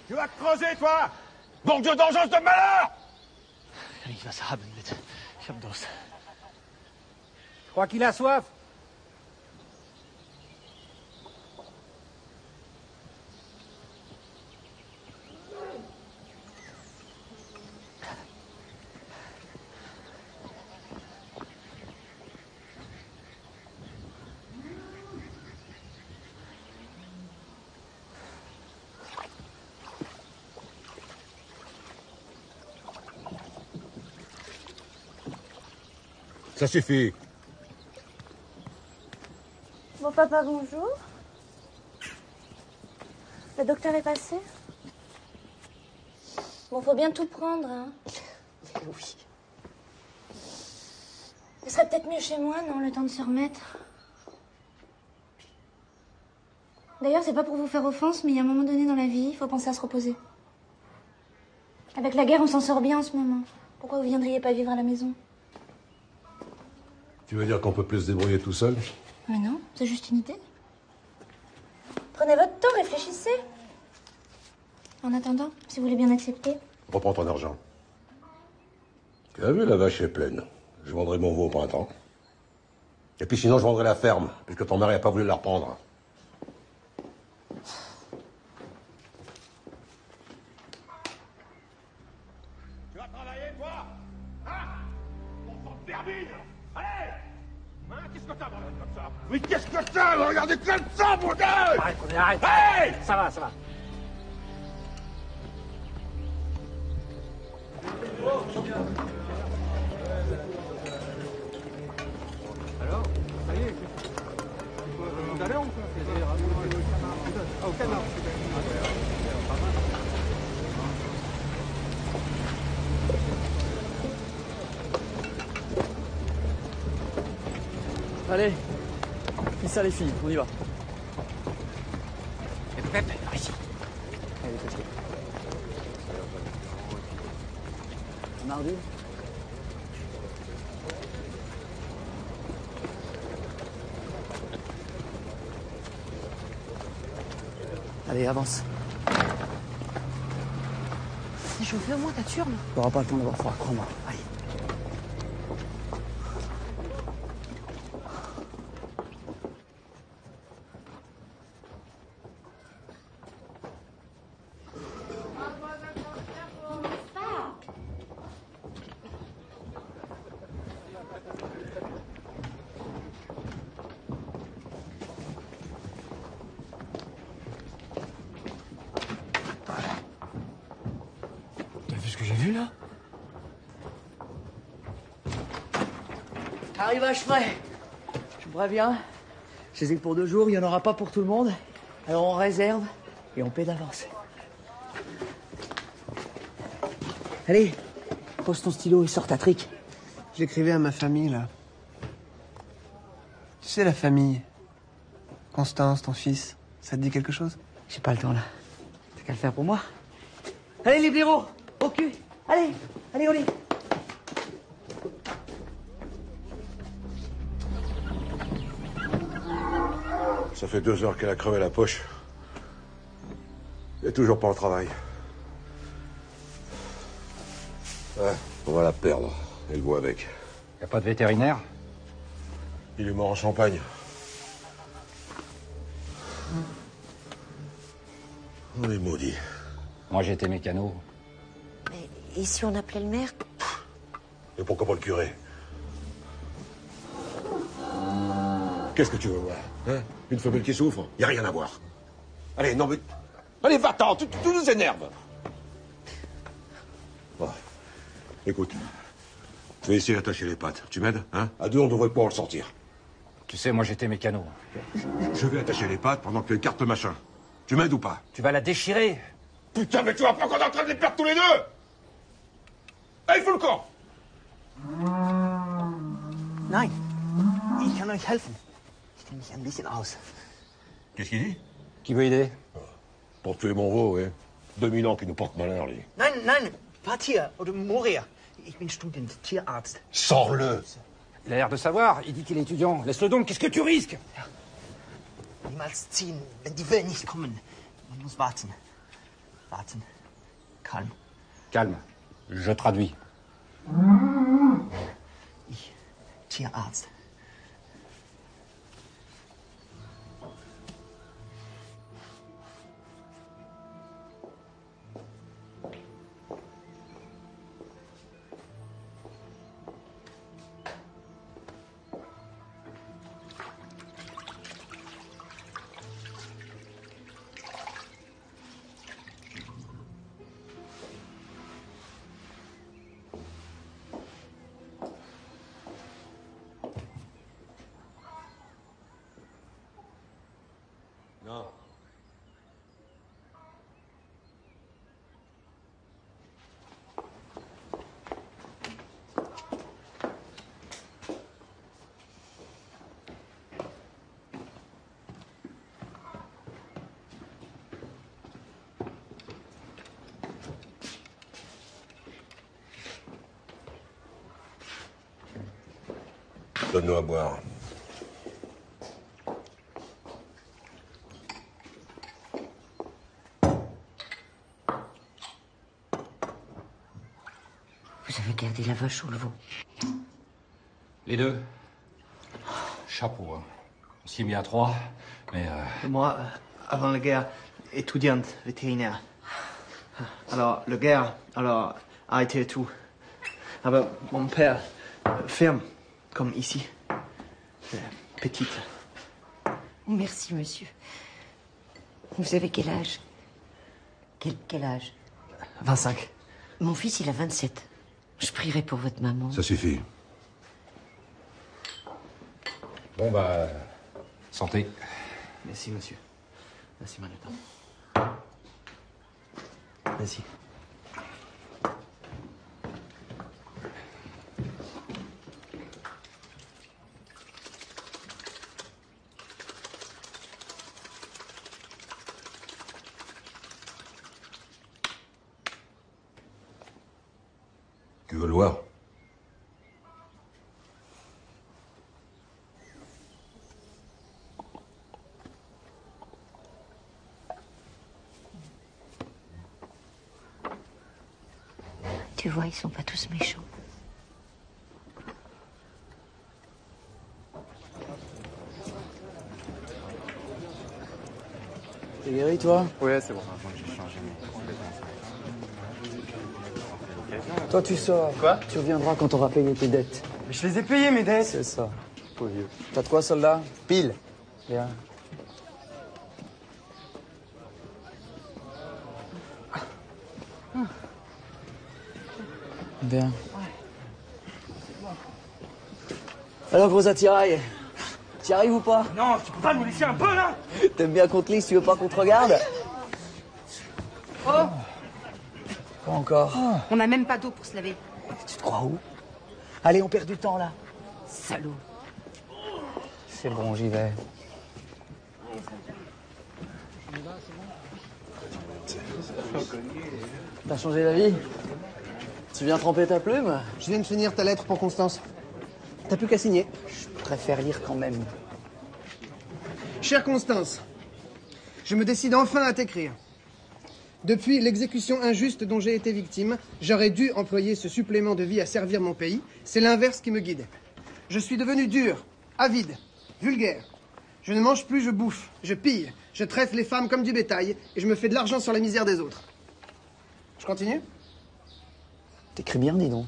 Tu vas te creuser, toi! Bon Dieu d'engeance de malheur! Ich was haben, bitte. Ich hab Durst. Je crois qu'il a soif. Ça suffit. Bon papa, bonjour. Le docteur est passé? Bon, faut bien tout prendre, hein. Oui. Ce serait peut-être mieux chez moi, non, le temps de se remettre. D'ailleurs, c'est pas pour vous faire offense, mais il y a un moment donné dans la vie, il faut penser à se reposer. Avec la guerre, on s'en sort bien en ce moment. Pourquoi vous viendriez pas vivre à la maison? Tu veux dire qu'on peut plus se débrouiller tout seul? Mais non, c'est juste une idée. Prenez votre temps, réfléchissez. En attendant, si vous voulez bien accepter. Reprends ton argent. Tu as vu, la vache est pleine. Je vendrai mon veau au printemps. Et puis sinon, je vendrai la ferme, puisque ton mari n'a pas voulu la reprendre. Tu vas travailler, toi? Hein? On s'en termine! Allez! Hein? Qu'est-ce que t'as, bordel, comme ça? Mais qu'est-ce que t'as? Regardez comme ça, bordel! Arrête, arrête. Hey! Ça va, ça va. Alors, ça y est. Tout à l'heure ou quoi? Ah, au canard. Allez, fais ça les filles, on y va. Pep, par ici. Allez, fais-le. Mardi. Allez, avance. C'est chauffé au moins ta turbe. T'auras pas le temps d'avoir froid, crois-moi. Allez. T'as vu ce que j'ai vu, là? Arrivage frais. Je vous préviens, chez eux pour 2 jours, il n'y en aura pas pour tout le monde. Alors on réserve et on paie d'avance. Allez, pose ton stylo et sors ta trique. J'écrivais à ma famille, là. Tu sais, la famille. Constance, ton fils, ça te dit quelque chose? J'ai pas le temps, là. T'as qu'à le faire pour moi. Allez, les blaireaux, au cul. Allez, allez, on y. Ça fait 2 heures qu'elle a crevé la poche. Elle est toujours pas au travail. Ouais, on va la perdre. Et le voit avec. Y a pas de vétérinaire? Il est mort en Champagne. On est maudits. Moi, j'étais mécano. Et si on appelait le maire? Et pourquoi pas le curé? Qu'est-ce que tu veux voir, hein? Une femelle qui souffre? Y a rien à voir. Allez, non mais... Allez, va-t'en, tu nous énerves. Bon. Écoute, je vais essayer d'attacher les pattes. Tu m'aides, hein? À 2, on devrait pouvoir le sortir. Tu sais, moi, j'étais mécano. Je vais attacher les pattes pendant que tu écartes le machin. Tu m'aides ou pas? Tu vas la déchirer. Putain, mais tu vois pas qu'on est en train de les perdre tous les deux? Eh, il faut le camp! Nein, ich kann euch helfen. Ich kenne mich ein bisschen aus. Qu'est-ce qu'il dit? Qui veut aider? Pour tuer mon veau, oui. 2000 ans qui nous porte malheur, lui. Nein, nein, Partier oder mourir. Ich bin Student-Tierarzt. Sors-le! Il a l'air de savoir. Il dit qu'il est étudiant. Laisse-le donc. Qu'est-ce que tu risques? Niemals ziehen, wenn die Wellen nicht kommen. Man muss warten. Warten. Calme. Calme. Je traduis. Ich, Tierarzt. Non. Donne-nous à boire. Vous avez gardé la vache ou le veau? Les deux. Chapeau, hein. On s'y est mis à 3, mais... Moi, avant la guerre, étudiante vétérinaire. Alors, la guerre, alors, arrêté tout. Aber mon père, ferme, comme ici. Petite. Merci, monsieur. Vous avez quel âge? Quel âge? 25. Mon fils, il a 27. Je prierai pour votre maman. Ça suffit. Bon, bah... santé. Merci, monsieur. Merci, Manhattan. Merci. Tu veux le voir? Tu vois, ils sont pas tous méchants. T'es guéri, toi? Ouais, c'est bon. J'ai changé. Toi, tu sors. Quoi? Tu reviendras quand t'auras payé tes dettes. Mais je les ai payés, mes dettes. C'est ça. Pauvre vieux. T'as de quoi, soldat? Pile. Bien. Bien. Alors, gros attirail, t'y arrives ou pas? Non, tu peux pas nous laisser un peu, là? T'aimes bien qu'on te lise, tu veux pas qu'on te regarde? Oh, Pas encore. on n'a même pas d'eau pour se laver. Tu te crois où? Allez, on perd du temps, là. Salaud. C'est bon, j'y vais. T'as changé d'avis? Tu viens tremper ta plume? Je viens de finir ta lettre pour Constance. T'as plus qu'à signer. Je préfère lire quand même. Chère Constance, je me décide enfin à t'écrire. Depuis l'exécution injuste dont j'ai été victime, j'aurais dû employer ce supplément de vie à servir mon pays. C'est l'inverse qui me guide. Je suis devenu dur, avide, vulgaire. Je ne mange plus, je bouffe, je pille, je traite les femmes comme du bétail et je me fais de l'argent sur la misère des autres. Je continue? T'écris bien, dis donc.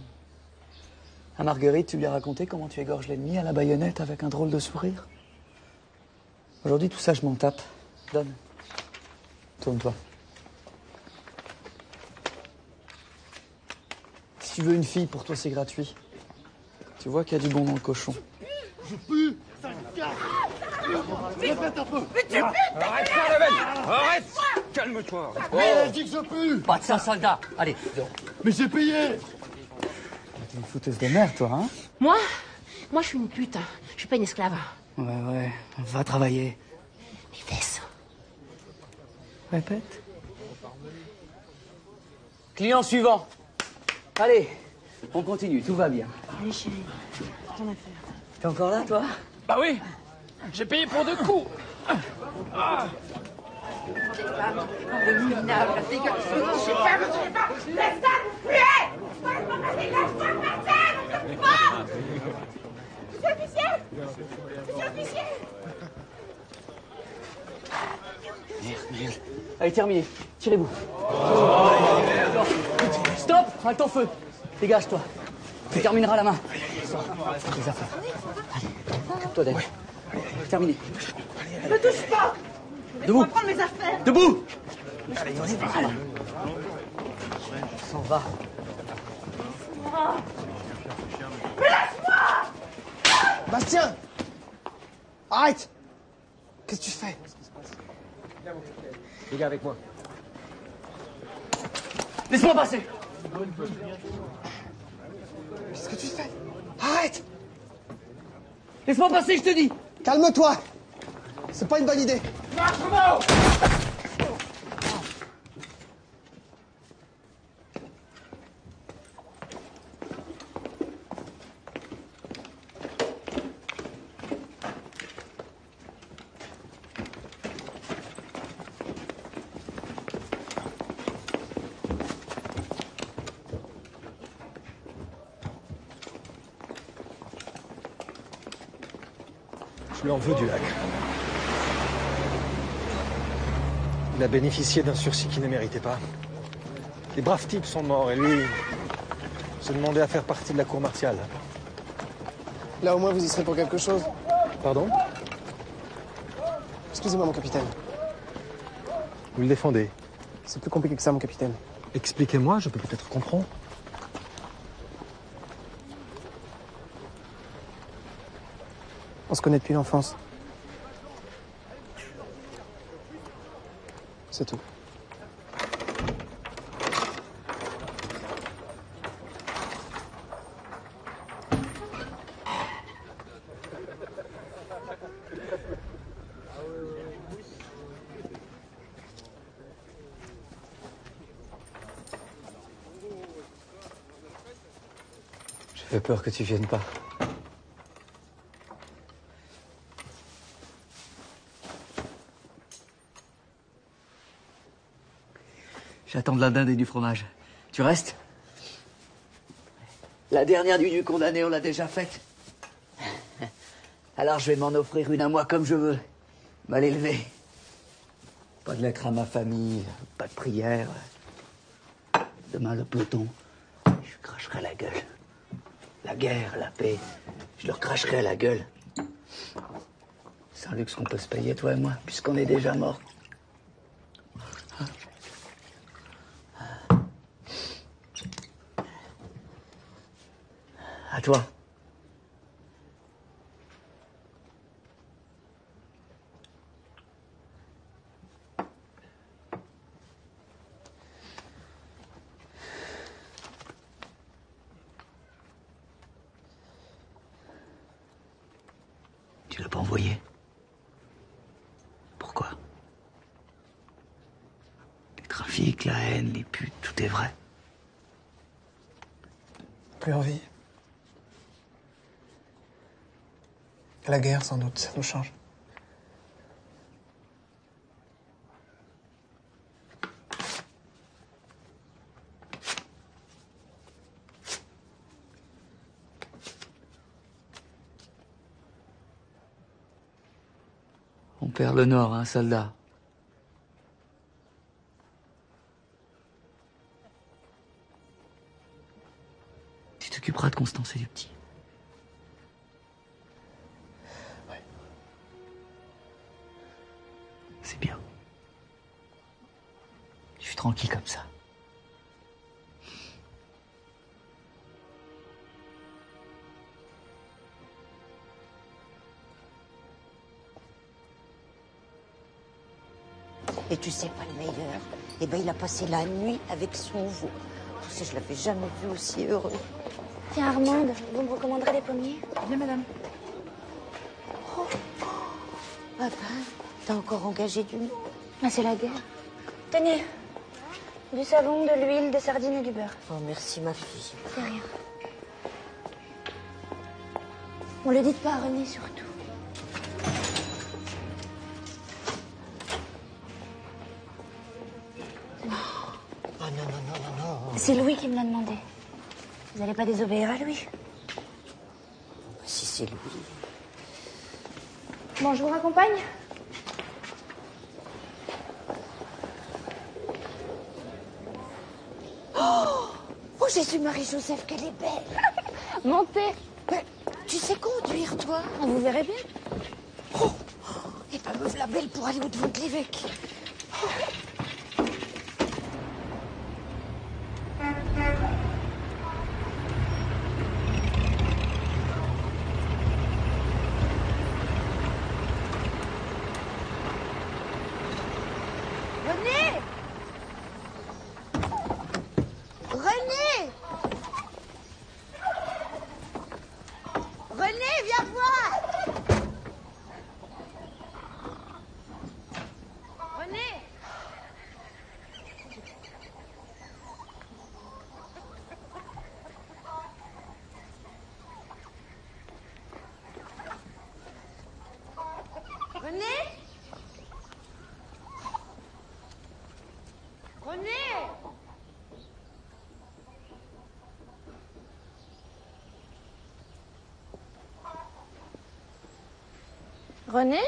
À Marguerite, tu lui as raconté comment tu égorges l'ennemi à la baïonnette avec un drôle de sourire. Aujourd'hui, tout ça, je m'en tape. Donne. Tourne-toi. Si tu veux une fille, pour toi, c'est gratuit. Tu vois qu'il y a du bon dans le cochon. Je pue, sale gars. Répète un peu. Mais tu Arrête ça, la veille. Arrête. Calme-toi. Mais elle dit que je pue. Pas de ça, soldat. Allez, dehors. Mais j'ai payé. T'es une fouteuse de merde, toi, hein? Moi je suis une pute. Je suis pas une esclave. Ouais, va travailler. Mes fesses. Répète. Client suivant. Allez, on continue, tout va bien. Allez, chérie. Ton affaire. T'es encore là, toi? Bah oui. J'ai payé pour 2 coups. Ah. Le minable, dégueulasse. Je suis pas. Laisse ça vous puer. Laisse-moi passer, on se pas. Monsieur l'officier. Monsieur l'officier. Merde. Allez, terminé. Tirez-vous. Stop! Halte ton feu. Dégage-toi. Tu termineras la main. Sors. Les affaires. Allez. Occupe-toi d'elle. Terminé. Ne touche pas. Debout. Laisse-moi prendre mes affaires. Debout! Allez, Voilà. S'en va. Mais laisse-moi. Bastien! Arrête! Qu'est-ce que tu fais? Les gars, avec moi. Laisse-moi passer! Qu'est-ce que tu fais? Arrête! Laisse-moi passer, je te dis! Calme-toi! C'est pas une bonne idée. Je lui en veux du lac. Il a bénéficié d'un sursis qu'il ne méritait pas. Les braves types sont morts et lui se demandait à faire partie de la cour martiale. Là, au moins, vous y serez pour quelque chose. Pardon? Excusez-moi, mon capitaine. Vous le défendez? C'est plus compliqué que ça, mon capitaine. Expliquez-moi, je peux peut-être comprendre. On se connaît depuis l'enfance. C'est tout. J'ai peur que tu viennes pas. J'attends de la dinde et du fromage. Tu restes? La dernière nuit du condamné, on l'a déjà faite. Alors je vais m'en offrir une à moi comme je veux. Mal élevé. Pas de lettres à ma famille, pas de prière. Demain, le peloton, je cracherai la gueule. La guerre, la paix, je leur cracherai à la gueule. C'est un luxe qu'on peut se payer, toi et moi, puisqu'on est déjà morts. À toi. Tu l'as pas envoyé? Pourquoi? Les trafics, la haine, les putes, tout est vrai. Plus envie. La guerre, sans doute, ça nous change. On perd le nord, hein, soldat. Tu t'occuperas de Constance et du petit. C'est bien. Je suis tranquille comme ça. Et tu sais pas le meilleur? Eh ben, il a passé la nuit avec son veau. Tu sais, je l'avais jamais vu aussi heureux. Tiens, Armande, vous me recommanderez les pommiers? Bien, madame. Oh, ben, t'as encore engagé du monde. Ah, c'est la guerre. Tenez, du savon, de l'huile, des sardines et du beurre. Oh, merci, ma fille. C'est rien. On le dit pas à René, surtout. Oh, non. C'est Louis qui me l'a demandé. Vous n'allez pas désobéir à Louis? Si c'est Louis. Bon, je vous raccompagne? Oh, Jésus-Marie-Joseph, qu'elle est belle. Montez. Mais tu sais conduire, toi? Vous verrez bien. Oh, et ben me voilà belle pour aller au-devant de l'évêque. René! René! René, viens voir! René! René? René! René?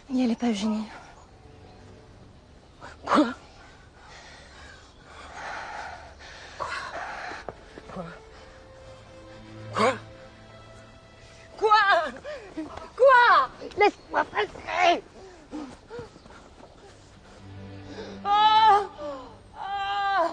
N'y allez pas, Eugénie. Quoi? Quoi? Laisse-moi passer! Oh! Oh!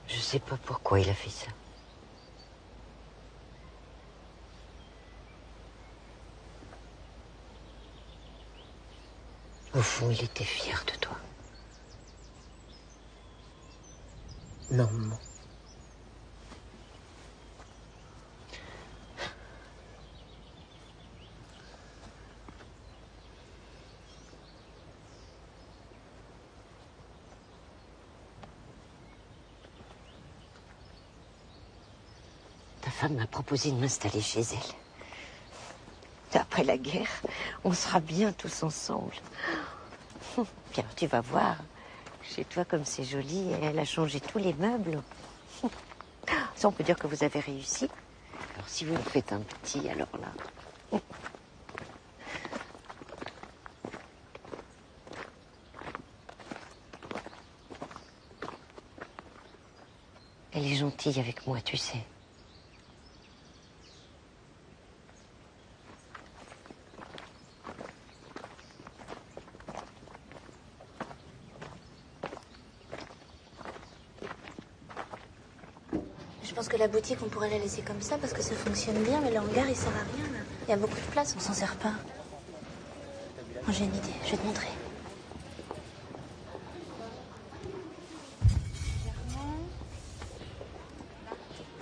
Je sais pas pourquoi il a fait ça. Au fond, il était fier de toi. Non, maman. Ta femme m'a proposé de m'installer chez elle. Après la guerre, on sera bien tous ensemble. Bien, tu vas voir. Chez toi, comme c'est joli, elle a changé tous les meubles. Ça, on peut dire que vous avez réussi. Alors, si vous me faites un petit, alors là... Elle est gentille avec moi, tu sais. Je pense que la boutique, on pourrait la laisser comme ça parce que ça fonctionne bien, mais le hangar, il sert à rien, là. Il y a beaucoup de place, on s'en sert pas. Moi, j'ai une idée, je vais te montrer.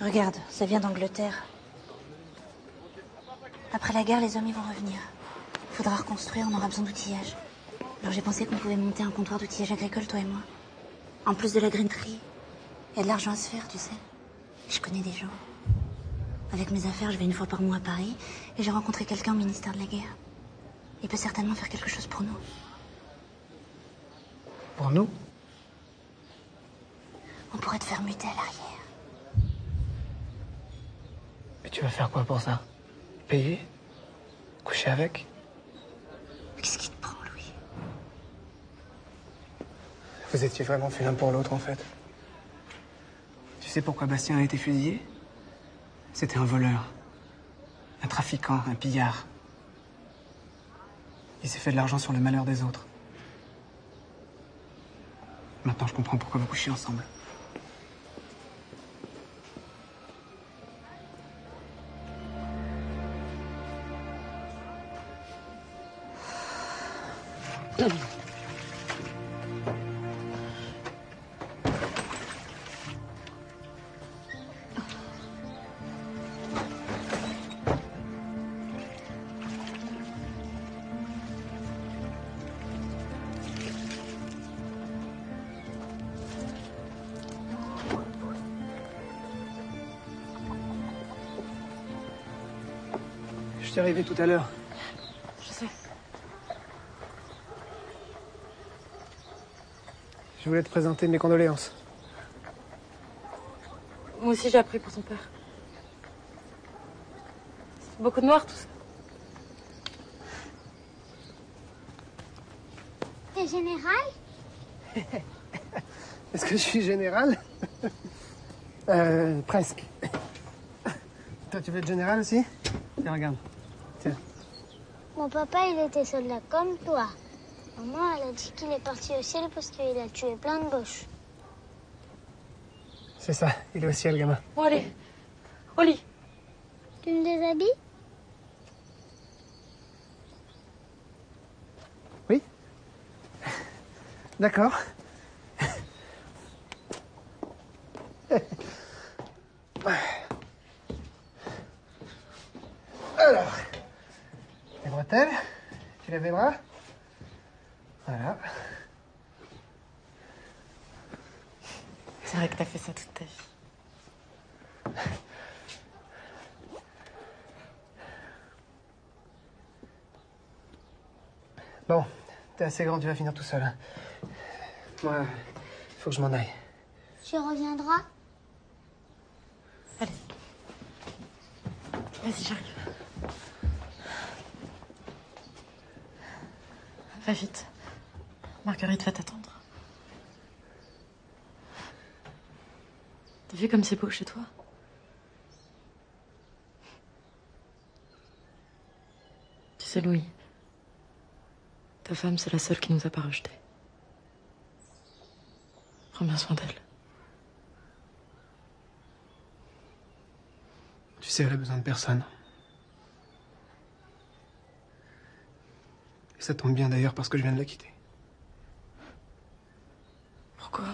Regarde, ça vient d'Angleterre. Après la guerre, les hommes, ils vont revenir. Il faudra reconstruire, on aura besoin d'outillage. Alors j'ai pensé qu'on pouvait monter un comptoir d'outillage agricole, toi et moi. En plus de la grainerie, il y a de l'argent à se faire, tu sais. Je connais des gens. Avec mes affaires, je vais une fois par mois à Paris et j'ai rencontré quelqu'un au ministère de la Guerre. Il peut certainement faire quelque chose pour nous. Pour nous? On pourrait te faire muter à l'arrière. Mais tu vas faire quoi pour ça? Payer? Coucher avec? Qu'est-ce qui te prend, Louis? Vous étiez vraiment fait l'un pour l'autre, en fait. Tu sais pourquoi Bastien a été fusillé? C'était un voleur. Un trafiquant, un pillard. Il s'est fait de l'argent sur le malheur des autres. Maintenant, je comprends pourquoi vous couchez ensemble. Je suis arrivé tout à l'heure. Je sais. Je voulais te présenter mes condoléances. Moi aussi, j'ai appris pour ton père. C'est beaucoup de noir, tout ça. T'es général? Est-ce que je suis général? Presque. Toi, tu veux être général aussi? Tiens, regarde. Tiens. Mon papa, il était soldat comme toi. Maman, elle a dit qu'il est parti au ciel parce qu'il a tué plein de boches. C'est ça, il est au ciel, gamin. Bon, allez. Au lit. Tu me déshabilles? Oui? D'accord. Alors, les bretelles, tu lèves les bras. Voilà. C'est vrai que t'as fait ça toute ta vie. Bon, t'es assez grand, tu vas finir tout seul. Hein. Moi, il faut que je m'en aille. Tu reviendras? Allez. Vas-y, j'arrive. Va vite. Marguerite va t'attendre. T'as vu comme c'est beau chez toi? Tu sais, Louis, ta femme, c'est la seule qui nous a pas rejetés. Prends bien soin d'elle. Tu sais, elle a besoin de personne. Et ça tombe bien d'ailleurs parce que je viens de la quitter. Pourquoi?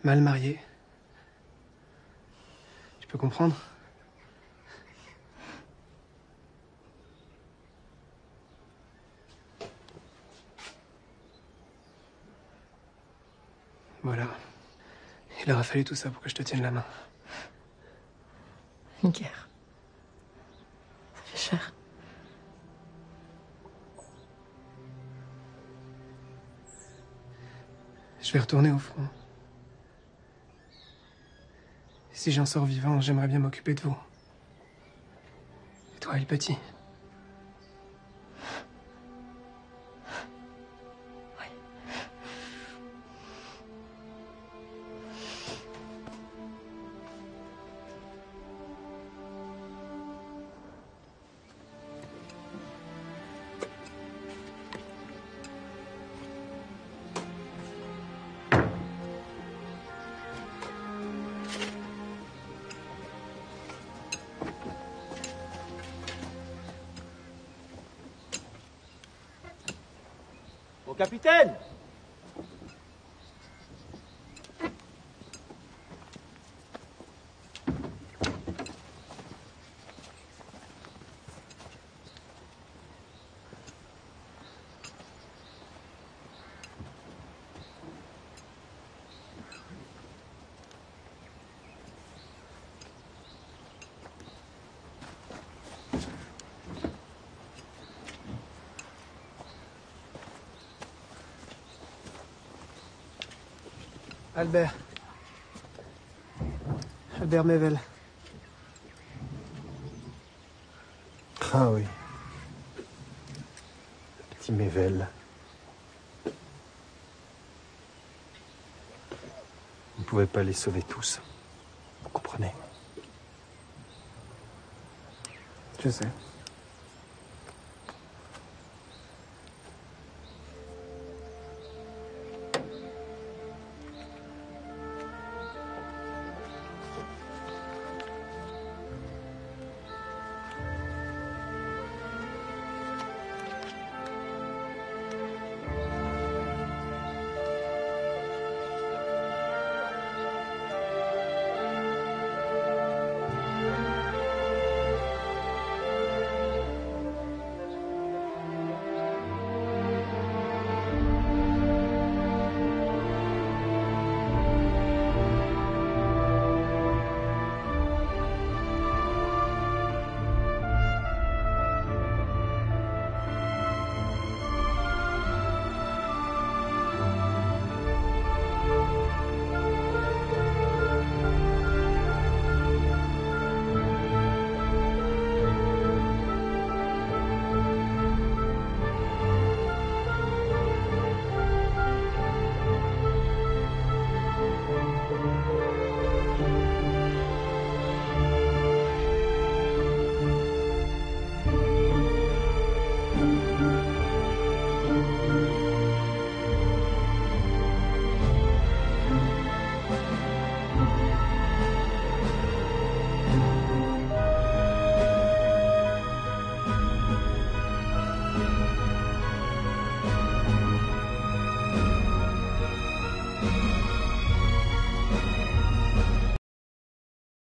Mal mariée. Tu peux comprendre? Voilà. Il aura fallu tout ça pour que je te tienne la main. Une guerre. Ça fait cher. Je vais retourner au front. Si j'en sors vivant, j'aimerais bien m'occuper de vous. Et toi, le petit. Mon capitaine! Albert. Albert Mével. Ah oui. Le petit Mével. On ne pouvait pas les sauver tous. Vous comprenez? Je sais.